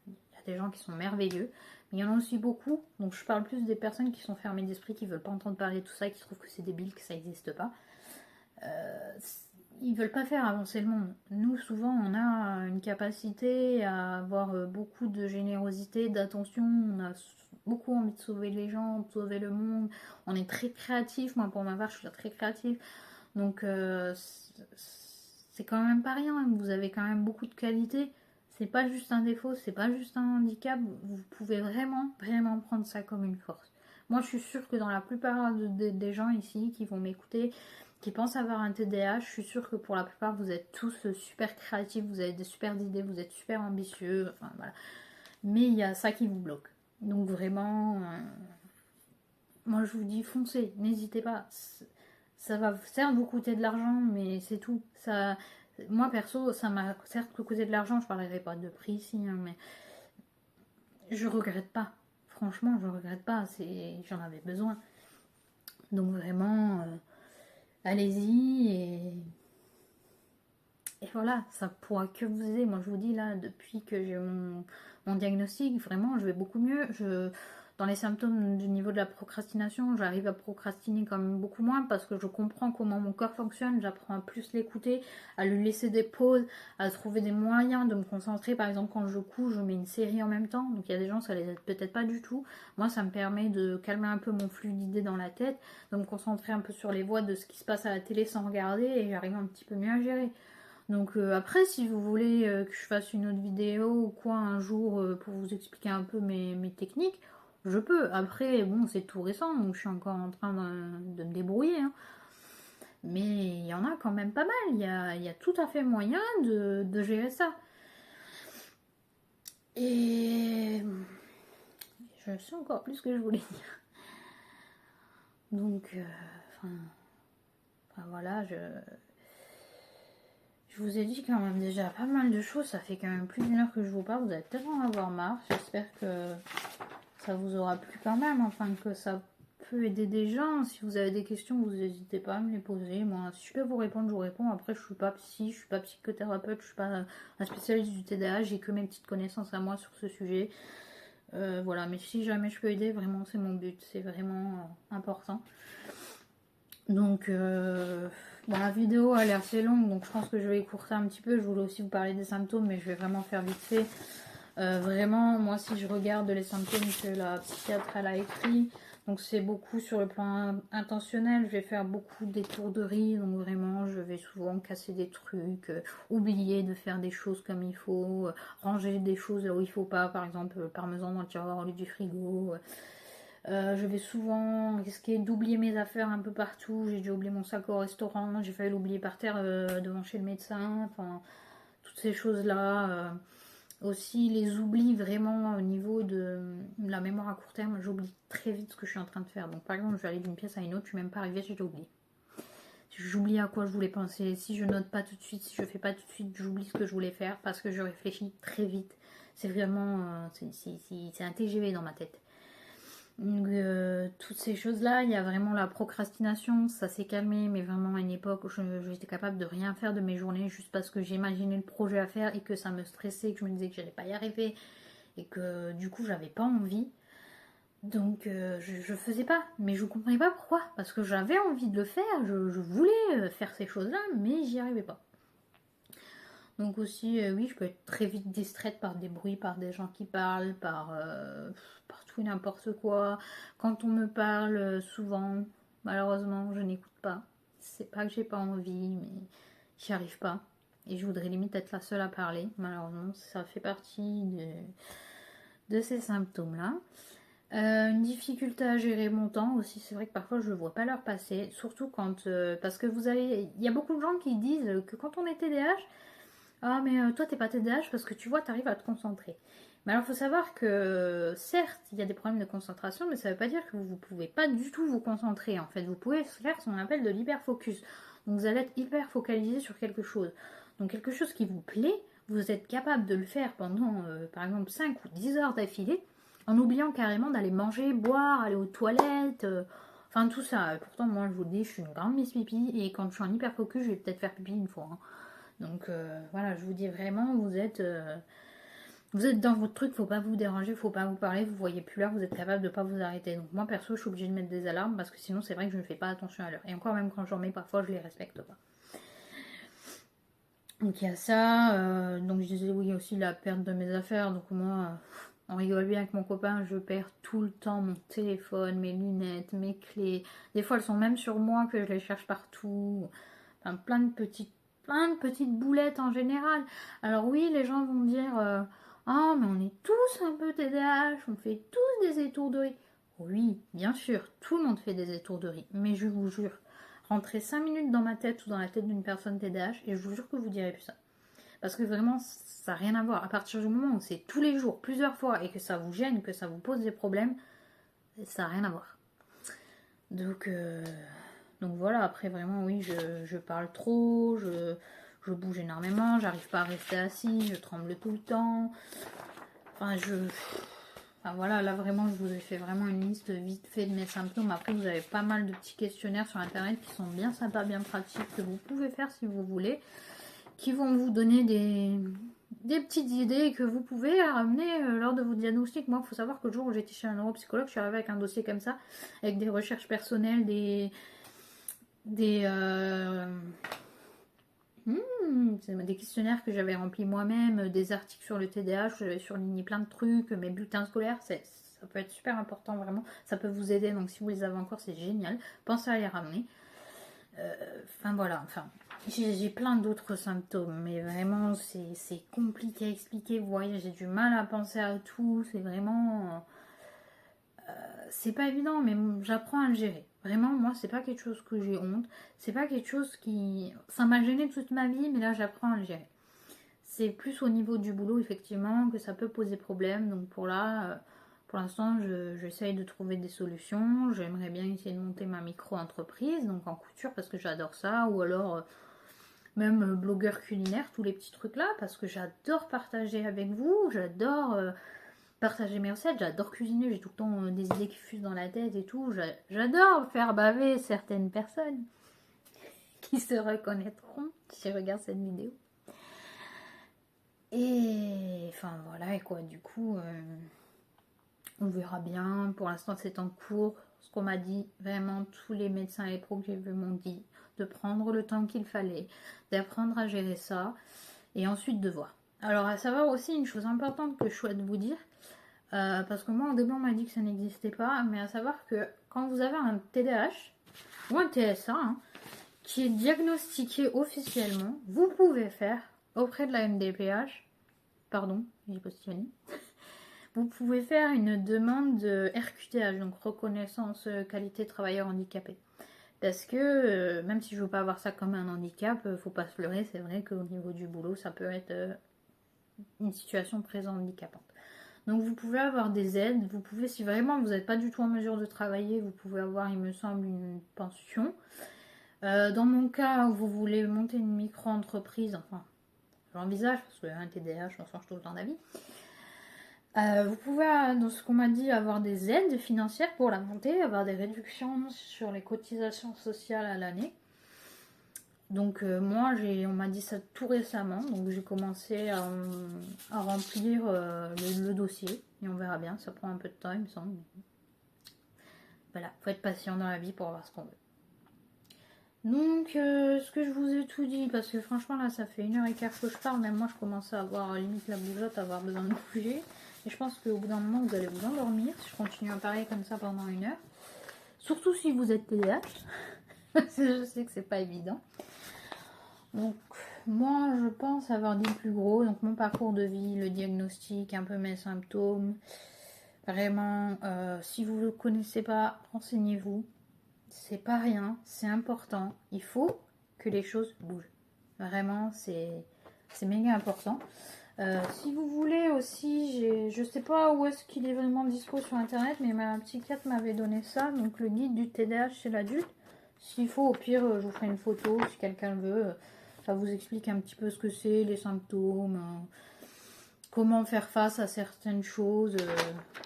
il y a des gens qui sont merveilleux, mais il y en a aussi beaucoup, donc je parle plus des personnes qui sont fermées d'esprit, qui veulent pas entendre parler de tout ça, qui trouvent que c'est débile, que ça n'existe pas. Ils veulent pas faire avancer le monde. Nous, souvent, on a une capacité à avoir beaucoup de générosité, d'attention, on a beaucoup envie de sauver les gens, de sauver le monde, on est très créatif, moi pour ma part je suis très créative, donc c'est quand même pas rien, vous avez quand même beaucoup de qualités. C'est pas juste un défaut, c'est pas juste un handicap, vous pouvez vraiment, vraiment prendre ça comme une force. Moi, je suis sûre que dans la plupart des gens ici qui vont m'écouter, qui pensent avoir un TDAH, je suis sûre que pour la plupart, vous êtes tous super créatifs, vous avez des super idées, vous êtes super ambitieux, enfin voilà. Mais il y a ça qui vous bloque. Donc vraiment, moi je vous dis foncez, n'hésitez pas. Ça va certes vous coûter de l'argent, mais c'est tout. Ça, moi perso, ça m'a certes coûté de l'argent, je parlerai pas de prix ici, hein, mais je regrette pas. Franchement, je regrette pas. J'en avais besoin. Donc vraiment, allez-y et voilà, ça pourra que vous aider. Moi, je vous dis là, depuis que j'ai mon diagnostic, vraiment, je vais beaucoup mieux. Dans les symptômes du niveau de la procrastination, j'arrive à procrastiner quand même beaucoup moins parce que je comprends comment mon corps fonctionne, j'apprends à plus l'écouter, à lui laisser des pauses, à trouver des moyens de me concentrer. Par exemple, quand je couche, je mets une série en même temps, donc il y a des gens, ça les aide peut-être pas du tout. Moi, ça me permet de calmer un peu mon flux d'idées dans la tête, de me concentrer un peu sur les voix de ce qui se passe à la télé sans regarder et j'arrive un petit peu mieux à gérer. Donc après, si vous voulez que je fasse une autre vidéo ou quoi un jour pour vous expliquer un peu mes techniques, je peux. Après, bon, c'est tout récent, donc je suis encore en train de me débrouiller. Hein. Mais il y en a quand même pas mal. Il y a tout à fait moyen de gérer ça. Et je sais encore plus ce que je voulais dire. Donc, enfin voilà, je vous ai dit quand même déjà pas mal de choses. Ça fait quand même plus d'1 heure que je vous parle. Vous allez peut-être en avoir marre. J'espère que ça vous aura plu quand même. Enfin, que ça peut aider des gens. Si vous avez des questions, vous n'hésitez pas à me les poser. Moi, si je peux vous répondre, je vous réponds. Après, je suis pas psy, je suis pas psychothérapeute, je suis pas un spécialiste du TDAH. J'ai que mes petites connaissances à moi sur ce sujet. Voilà, mais si jamais je peux aider, vraiment, c'est mon but. C'est vraiment important. Donc, bon, la vidéo elle est assez longue, donc je pense que je vais écourter un petit peu. Je voulais aussi vous parler des symptômes, mais je vais vraiment faire vite fait. Vraiment, moi, si je regarde les symptômes que la psychiatre elle a écrit, donc c'est beaucoup sur le plan intentionnel. Je vais faire beaucoup d'étourderies, donc vraiment, je vais souvent casser des trucs, oublier de faire des choses comme il faut, ranger des choses là où il faut pas, par exemple, le parmesan dans le tiroir au lieu du frigo. Je vais souvent risquer d'oublier mes affaires un peu partout. J'ai déjà oublié mon sac au restaurant, j'ai failli l'oublier par terre devant chez le médecin. Enfin, toutes ces choses-là. Aussi, les oublis vraiment au niveau de la mémoire à court terme, j'oublie très vite ce que je suis en train de faire. Donc, par exemple, je vais aller d'une pièce à une autre, je suis même pas arrivée, j'ai oublié. J'oublie à quoi je voulais penser. Si je note pas tout de suite, si je fais pas tout de suite, j'oublie ce que je voulais faire parce que je réfléchis très vite. C'est vraiment. C'est un TGV dans ma tête. Donc, toutes ces choses-là, il y a vraiment la procrastination, ça s'est calmé, mais vraiment à une époque où j'étais capable de rien faire de mes journées juste parce que j'imaginais le projet à faire et que ça me stressait, que je me disais que j'allais pas y arriver et que du coup j'avais pas envie. Donc je faisais pas, mais je comprenais pas pourquoi, parce que j'avais envie de le faire, je voulais faire ces choses-là, mais j'y arrivais pas. Donc aussi, oui, je peux être très vite distraite par des bruits, par des gens qui parlent, par tout et n'importe quoi. Quand on me parle, souvent, malheureusement, je n'écoute pas. C'est pas que j'ai pas envie, mais j'y arrive pas. Et je voudrais limite être la seule à parler. Malheureusement, ça fait partie de ces symptômes-là. Une difficulté à gérer mon temps aussi, c'est vrai que parfois je ne vois pas l'heure passer, surtout quand... parce que il y a beaucoup de gens qui disent que quand on est TDAH, ah mais toi t'es pas TDAH parce que tu vois t'arrives à te concentrer. Mais alors il faut savoir que certes il y a des problèmes de concentration, mais ça ne veut pas dire que vous ne pouvez pas du tout vous concentrer. En fait vous pouvez faire ce qu'on appelle de l'hyperfocus. Donc vous allez être hyper focalisé sur quelque chose. Donc quelque chose qui vous plaît, vous êtes capable de le faire pendant par exemple 5 ou 10 heures d'affilée, en oubliant carrément d'aller manger, boire, aller aux toilettes, enfin tout ça. Pourtant moi je vous le dis, je suis une grande miss pipi et quand je suis en hyperfocus je vais peut-être faire pipi une fois. Hein. Donc voilà, je vous dis vraiment, vous êtes dans votre truc, faut pas vous déranger, faut pas vous parler, vous voyez plus l'heure, vous êtes capable de pas vous arrêter. Donc moi perso, je suis obligée de mettre des alarmes parce que sinon c'est vrai que je ne fais pas attention à l'heure. Et encore même quand j'en mets, parfois je les respecte pas. Donc il y a ça, donc je disais oui aussi la perte de mes affaires. Donc moi, on rigole bien avec mon copain, je perds tout le temps mon téléphone, mes lunettes, mes clés. Des fois elles sont même sur moi que je les cherche partout. Enfin, plein de petites boulettes en général. Alors oui, les gens vont dire ah mais on est tous un peu TDAH, on fait tous des étourderies. Oui, bien sûr, tout le monde fait des étourderies, mais je vous jure, rentrez 5 minutes dans ma tête ou dans la tête d'une personne TDAH et je vous jure que vous direz plus ça. Parce que vraiment, ça n'a rien à voir. À partir du moment où c'est tous les jours, plusieurs fois, et que ça vous gêne, que ça vous pose des problèmes, ça n'a rien à voir. Donc voilà, après vraiment, oui, je parle trop, je bouge énormément, j'arrive pas à rester assis, je tremble tout le temps. Enfin, voilà, là vraiment, je vous ai fait vraiment une liste vite fait de mes symptômes. Après, vous avez pas mal de petits questionnaires sur internet qui sont bien sympas, bien pratiques, que vous pouvez faire si vous voulez, qui vont vous donner des petites idées que vous pouvez ramener lors de vos diagnostics. Moi, il faut savoir que le jour où j'étais chez un neuropsychologue, je suis arrivée avec un dossier comme ça, avec des recherches personnelles, des questionnaires que j'avais remplis moi-même, des articles sur le TDAH, j'avais surligné plein de trucs, mes bulletins scolaires, ça peut être super important vraiment, ça peut vous aider, donc si vous les avez encore, c'est génial, pensez à les ramener. J'ai plein d'autres symptômes, mais vraiment c'est compliqué à expliquer, vous voyez, j'ai du mal à penser à tout, c'est vraiment... c'est pas évident, mais j'apprends à le gérer. Vraiment, moi, c'est pas quelque chose que j'ai honte. C'est pas quelque chose qui... Ça m'a gêné toute ma vie, mais là, j'apprends à le gérer. C'est plus au niveau du boulot, effectivement, que ça peut poser problème. Donc pour l'instant, j'essaye de trouver des solutions. J'aimerais bien essayer de monter ma micro-entreprise, donc en couture, parce que j'adore ça. Ou alors, même blogueur culinaire, tous les petits trucs là, parce que j'adore partager avec vous. J'adore... partager mes recettes, j'adore cuisiner, j'ai tout le temps des idées qui fusent dans la tête et tout, j'adore faire baver certaines personnes qui se reconnaîtront si je regarde cette vidéo. Et enfin voilà, et quoi, du coup, on verra bien, pour l'instant c'est en cours, ce qu'on m'a dit, vraiment tous les médecins et les pros que j'ai vus m'ont dit, de prendre le temps qu'il fallait, d'apprendre à gérer ça, et ensuite de voir. Alors à savoir aussi une chose importante que je souhaite vous dire, parce que moi au début on m'a dit que ça n'existait pas, mais à savoir que quand vous avez un TDAH ou un TSA qui est diagnostiqué officiellement, vous pouvez faire auprès de la MDPH, pardon, j'ai positionné, vous pouvez faire une demande de RQTH, donc reconnaissance qualité travailleur handicapé. Parce que même si je veux pas avoir ça comme un handicap, faut pas se leurrer, c'est vrai qu'au niveau du boulot, ça peut être une situation très handicapante. Donc vous pouvez avoir des aides, vous pouvez, si vraiment vous n'êtes pas du tout en mesure de travailler, vous pouvez avoir, il me semble, une pension. Dans mon cas, où vous voulez monter une micro-entreprise, enfin, j'envisage, parce qu'un TDAH, on change tout le temps d'avis. Vous pouvez, dans ce qu'on m'a dit, avoir des aides financières pour la monter, avoir des réductions sur les cotisations sociales à l'année. Donc moi, on m'a dit ça tout récemment, donc j'ai commencé à remplir le dossier, et on verra bien, ça prend un peu de temps, il me semble. Voilà, faut être patient dans la vie pour avoir ce qu'on veut. Donc, ce que je vous ai tout dit, parce que franchement là, ça fait 1h15 que je parle, même moi je commence à avoir limite la bougeotte, à avoir besoin de bouger. Et je pense qu'au bout d'un moment, vous allez vous endormir si je continue à parler comme ça pendant 1 heure. Surtout si vous êtes TDAH, parce que je sais que c'est pas évident. Donc, moi, je pense avoir dit le plus gros. Donc, mon parcours de vie, le diagnostic, un peu mes symptômes. Vraiment, si vous ne le connaissez pas, renseignez-vous. C'est pas rien, c'est important. Il faut que les choses bougent. Vraiment, c'est méga important. Si vous voulez aussi, je sais pas où est-ce qu'il est vraiment dispo sur internet, mais ma psychiatre m'avait donné ça, donc le guide du TDAH chez l'adulte. S'il faut, au pire, je vous ferai une photo si quelqu'un veut. Ça vous explique un petit peu ce que c'est, les symptômes, comment faire face à certaines choses,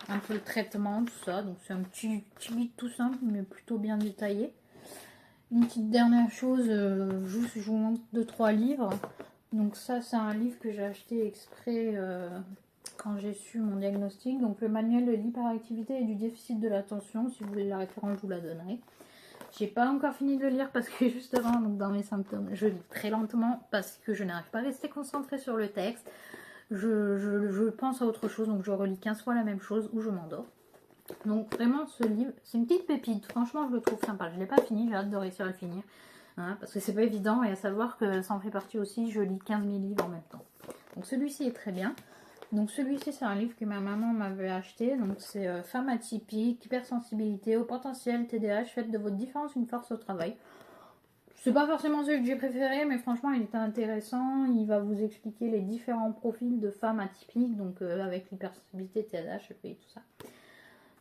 un peu le traitement, tout ça. Donc c'est un petit guide tout simple, mais plutôt bien détaillé. Une petite dernière chose, juste je vous montre 2-3 livres. Donc ça, c'est un livre que j'ai acheté exprès quand j'ai su mon diagnostic. Donc le manuel de l'hyperactivité et du déficit de l'attention. Si vous voulez la référence, je vous la donnerai. J'ai pas encore fini de le lire parce que justement, donc dans mes symptômes, je lis très lentement parce que je n'arrive pas à rester concentrée sur le texte. Je pense à autre chose, donc je relis 15 fois la même chose ou je m'endors. Donc vraiment, ce livre, c'est une petite pépite. Franchement, je le trouve sympa. Je ne l'ai pas fini, j'ai hâte de réussir à le finir. Hein, parce que c'est pas évident, et à savoir que ça en fait partie aussi, je lis 15 000 livres en même temps. Donc celui-ci est très bien. Donc celui-ci, c'est un livre que ma maman m'avait acheté. Donc c'est Femme atypique, hypersensibilité au potentiel TDAH, faites de votre différence une force au travail. C'est pas forcément celui que j'ai préféré, mais franchement il était intéressant. Il va vous expliquer les différents profils de femmes atypiques, donc avec l'hypersensibilité, TDAH et tout ça.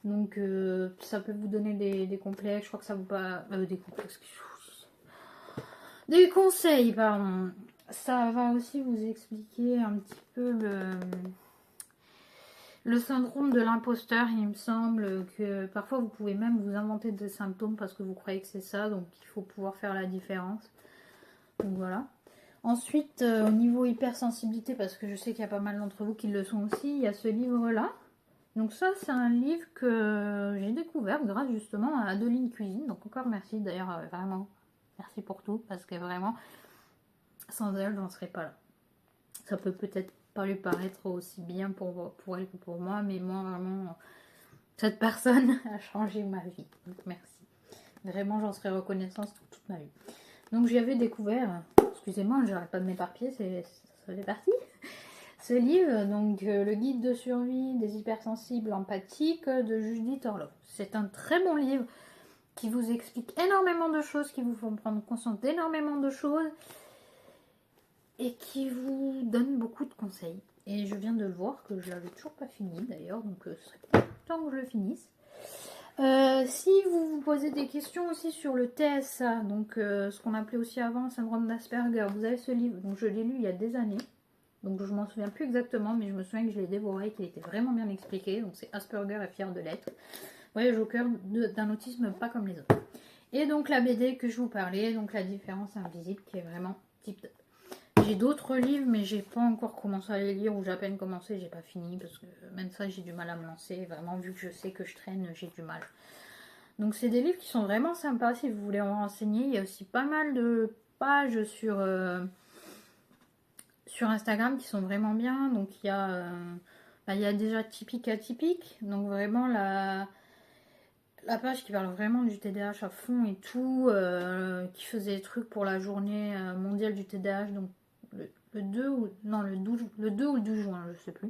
Donc ça peut vous donner des complexes, je crois que ça vous pas... des complexes... Des conseils, pardon. Ça va aussi vous expliquer un petit peu le syndrome de l'imposteur. Il me semble que parfois vous pouvez même vous inventer des symptômes parce que vous croyez que c'est ça, donc il faut pouvoir faire la différence. Donc voilà. Ensuite, au niveau hypersensibilité, parce que je sais qu'il y a pas mal d'entre vous qui le sont aussi, il y a ce livre-là. Donc ça, c'est un livre que j'ai découvert grâce justement à Adeline Cuisine. Donc encore merci d'ailleurs, vraiment, merci pour tout, parce que vraiment, sans elle, j'en serais pas là. Ça peut peut-être pas lui paraître aussi bien pour elle que pour moi, mais moi, vraiment, cette personne a changé ma vie. Donc merci. Vraiment, j'en serais reconnaissante toute ma vie. Donc j'avais découvert, excusez-moi, j'arrête pas de m'éparpiller, ça fait partie. Ce livre, donc le guide de survie des hypersensibles empathiques de Judith Orloff. C'est un très bon livre qui vous explique énormément de choses, qui vous font prendre conscience d'énormément de choses et qui vous donne beaucoup de conseils. Et je viens de le voir que je l'avais toujours pas fini d'ailleurs, donc ce serait temps que je le finisse. Si vous vous posez des questions aussi sur le TSA, donc ce qu'on appelait aussi avant syndrome d'Asperger, vous avez ce livre, donc je l'ai lu il y a des années. Donc je m'en souviens plus exactement, mais je me souviens que je l'ai dévoré et qu'il était vraiment bien expliqué. Donc c'est Asperger est fier de l'être. Voyage au cœur d'un autisme pas comme les autres. Et donc la BD que je vous parlais, donc La différence invisible, qui est vraiment type top. J'ai d'autres livres, mais j'ai pas encore commencé à les lire, ou j'ai à peine commencé, j'ai pas fini, parce que même ça j'ai du mal à me lancer. Vraiment, vu que je sais que je traîne, j'ai du mal. Donc c'est des livres qui sont vraiment sympas si vous voulez en renseigner. Il y a aussi pas mal de pages sur Instagram qui sont vraiment bien. Donc il y a déjà typique atypique, donc vraiment la page qui parle vraiment du TDAH à fond et tout, qui faisait des trucs pour la journée mondiale du TDAH, donc le 2 ou le 12 juin, je sais plus.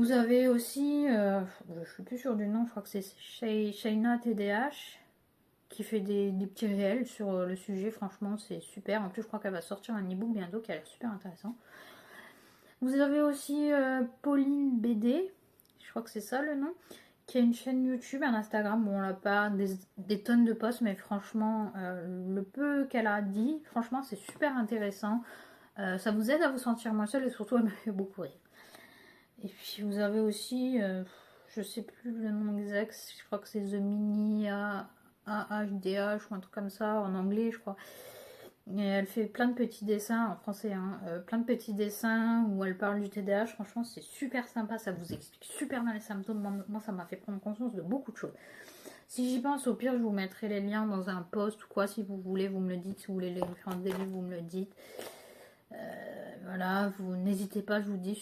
Vous avez aussi, je suis plus sûre du nom, je crois que c'est Shayna TDH qui fait des petits réels sur le sujet. Franchement, c'est super. En plus, je crois qu'elle va sortir un e-book bientôt qui a l'air super intéressant. Vous avez aussi Pauline BD, je crois que c'est ça le nom, qui a une chaîne YouTube, un Instagram. Bon, elle n'a pas des tonnes de posts, mais franchement, le peu qu'elle a dit, franchement, c'est super intéressant. Ça vous aide à vous sentir moins seul et surtout, elle me fait beaucoup rire. Et puis, vous avez aussi, je sais plus le nom exact, je crois que c'est The Mini AHDH ou un truc comme ça, en anglais, je crois. Et elle fait plein de petits dessins en français, hein, plein de petits dessins où elle parle du TDAH. Franchement, c'est super sympa, ça vous explique super bien les symptômes. Moi, ça m'a fait prendre conscience de beaucoup de choses. Si j'y pense, au pire, je vous mettrai les liens dans un post ou quoi. Si vous voulez, vous me le dites. Si vous voulez les références des livres, vous me le dites. Voilà, vous n'hésitez pas, je vous dis,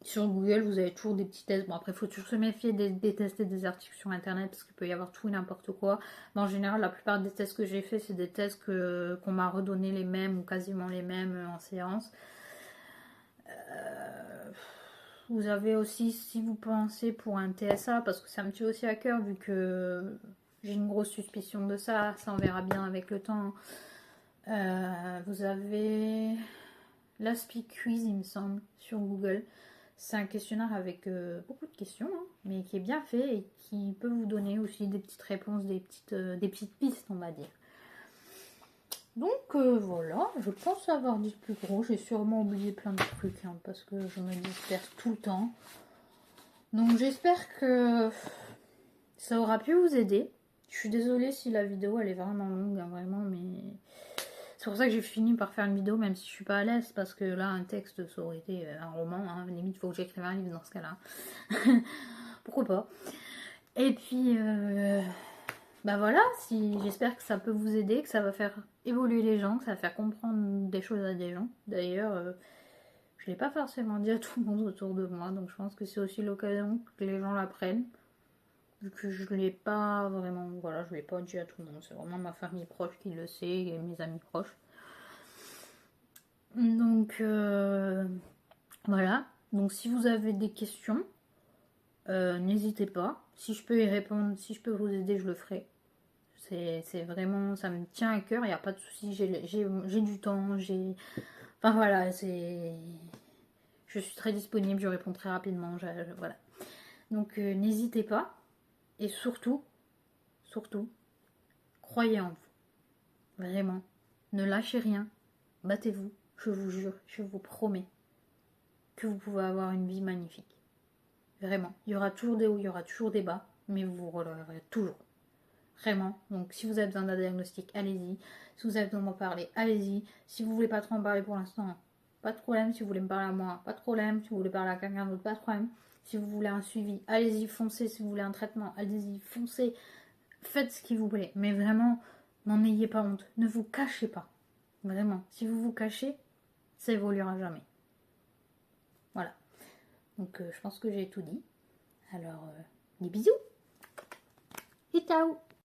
sur Google, vous avez toujours des petits tests. Bon, après, il faut toujours se méfier des tests et des articles sur Internet parce qu'il peut y avoir tout et n'importe quoi. Mais en général, la plupart des tests que j'ai fait, c'est des tests qu'on m'a redonné les mêmes ou quasiment les mêmes en séance. Vous avez aussi, si vous pensez pour un TSA, parce que ça me tient aussi à cœur vu que j'ai une grosse suspicion de ça, on verra bien avec le temps. Vous avez l'Aspic Quiz, il me semble, sur Google. C'est un questionnaire avec beaucoup de questions, hein, mais qui est bien fait et qui peut vous donner aussi des petites réponses, des petites pistes, on va dire. Donc voilà, je pense avoir dit le plus gros. J'ai sûrement oublié plein de trucs, hein, parce que je me disperse tout le temps. Donc j'espère que ça aura pu vous aider. Je suis désolée si la vidéo elle est vraiment longue, hein, vraiment, mais c'est pour ça que j'ai fini par faire une vidéo, même si je suis pas à l'aise, parce que là, un texte, ça aurait été un roman, hein. Limite, il faut que j'écrive un livre dans ce cas-là. Pourquoi pas. Et puis, bah voilà, j'espère que ça peut vous aider, que ça va faire évoluer les gens, que ça va faire comprendre des choses à des gens. D'ailleurs, je l'ai pas forcément dit à tout le monde autour de moi, donc je pense que c'est aussi l'occasion que les gens l'apprennent. Vu que je l'ai pas vraiment, voilà, je l'ai pas dit à tout le monde. C'est vraiment ma famille proche qui le sait et mes amis proches. Donc voilà. Donc si vous avez des questions, n'hésitez pas. Si je peux y répondre, si je peux vous aider, je le ferai. C'est vraiment, ça me tient à cœur. Il n'y a pas de souci. J'ai du temps. Enfin voilà, je suis très disponible. Je réponds très rapidement. Voilà. Donc n'hésitez pas. Et surtout, croyez en vous. Vraiment. Ne lâchez rien. Battez-vous. Je vous jure, je vous promets que vous pouvez avoir une vie magnifique. Vraiment. Il y aura toujours des hauts, il y aura toujours des bas, mais vous vous relèverez toujours. Vraiment. Donc si vous avez besoin d'un diagnostic, allez-y. Si vous avez besoin de m'en parler, allez-y. Si vous voulez pas trop en parler pour l'instant, pas de problème. Si vous voulez me parler à moi, pas de problème. Si vous voulez parler à quelqu'un d'autre, pas de problème. Si vous voulez un suivi, allez-y, foncez. Si vous voulez un traitement, allez-y, foncez. Faites ce qui vous plaît. Mais vraiment, n'en ayez pas honte. Ne vous cachez pas. Vraiment. Si vous vous cachez, ça évoluera jamais. Voilà. Donc je pense que j'ai tout dit. Alors, des bisous et ciao.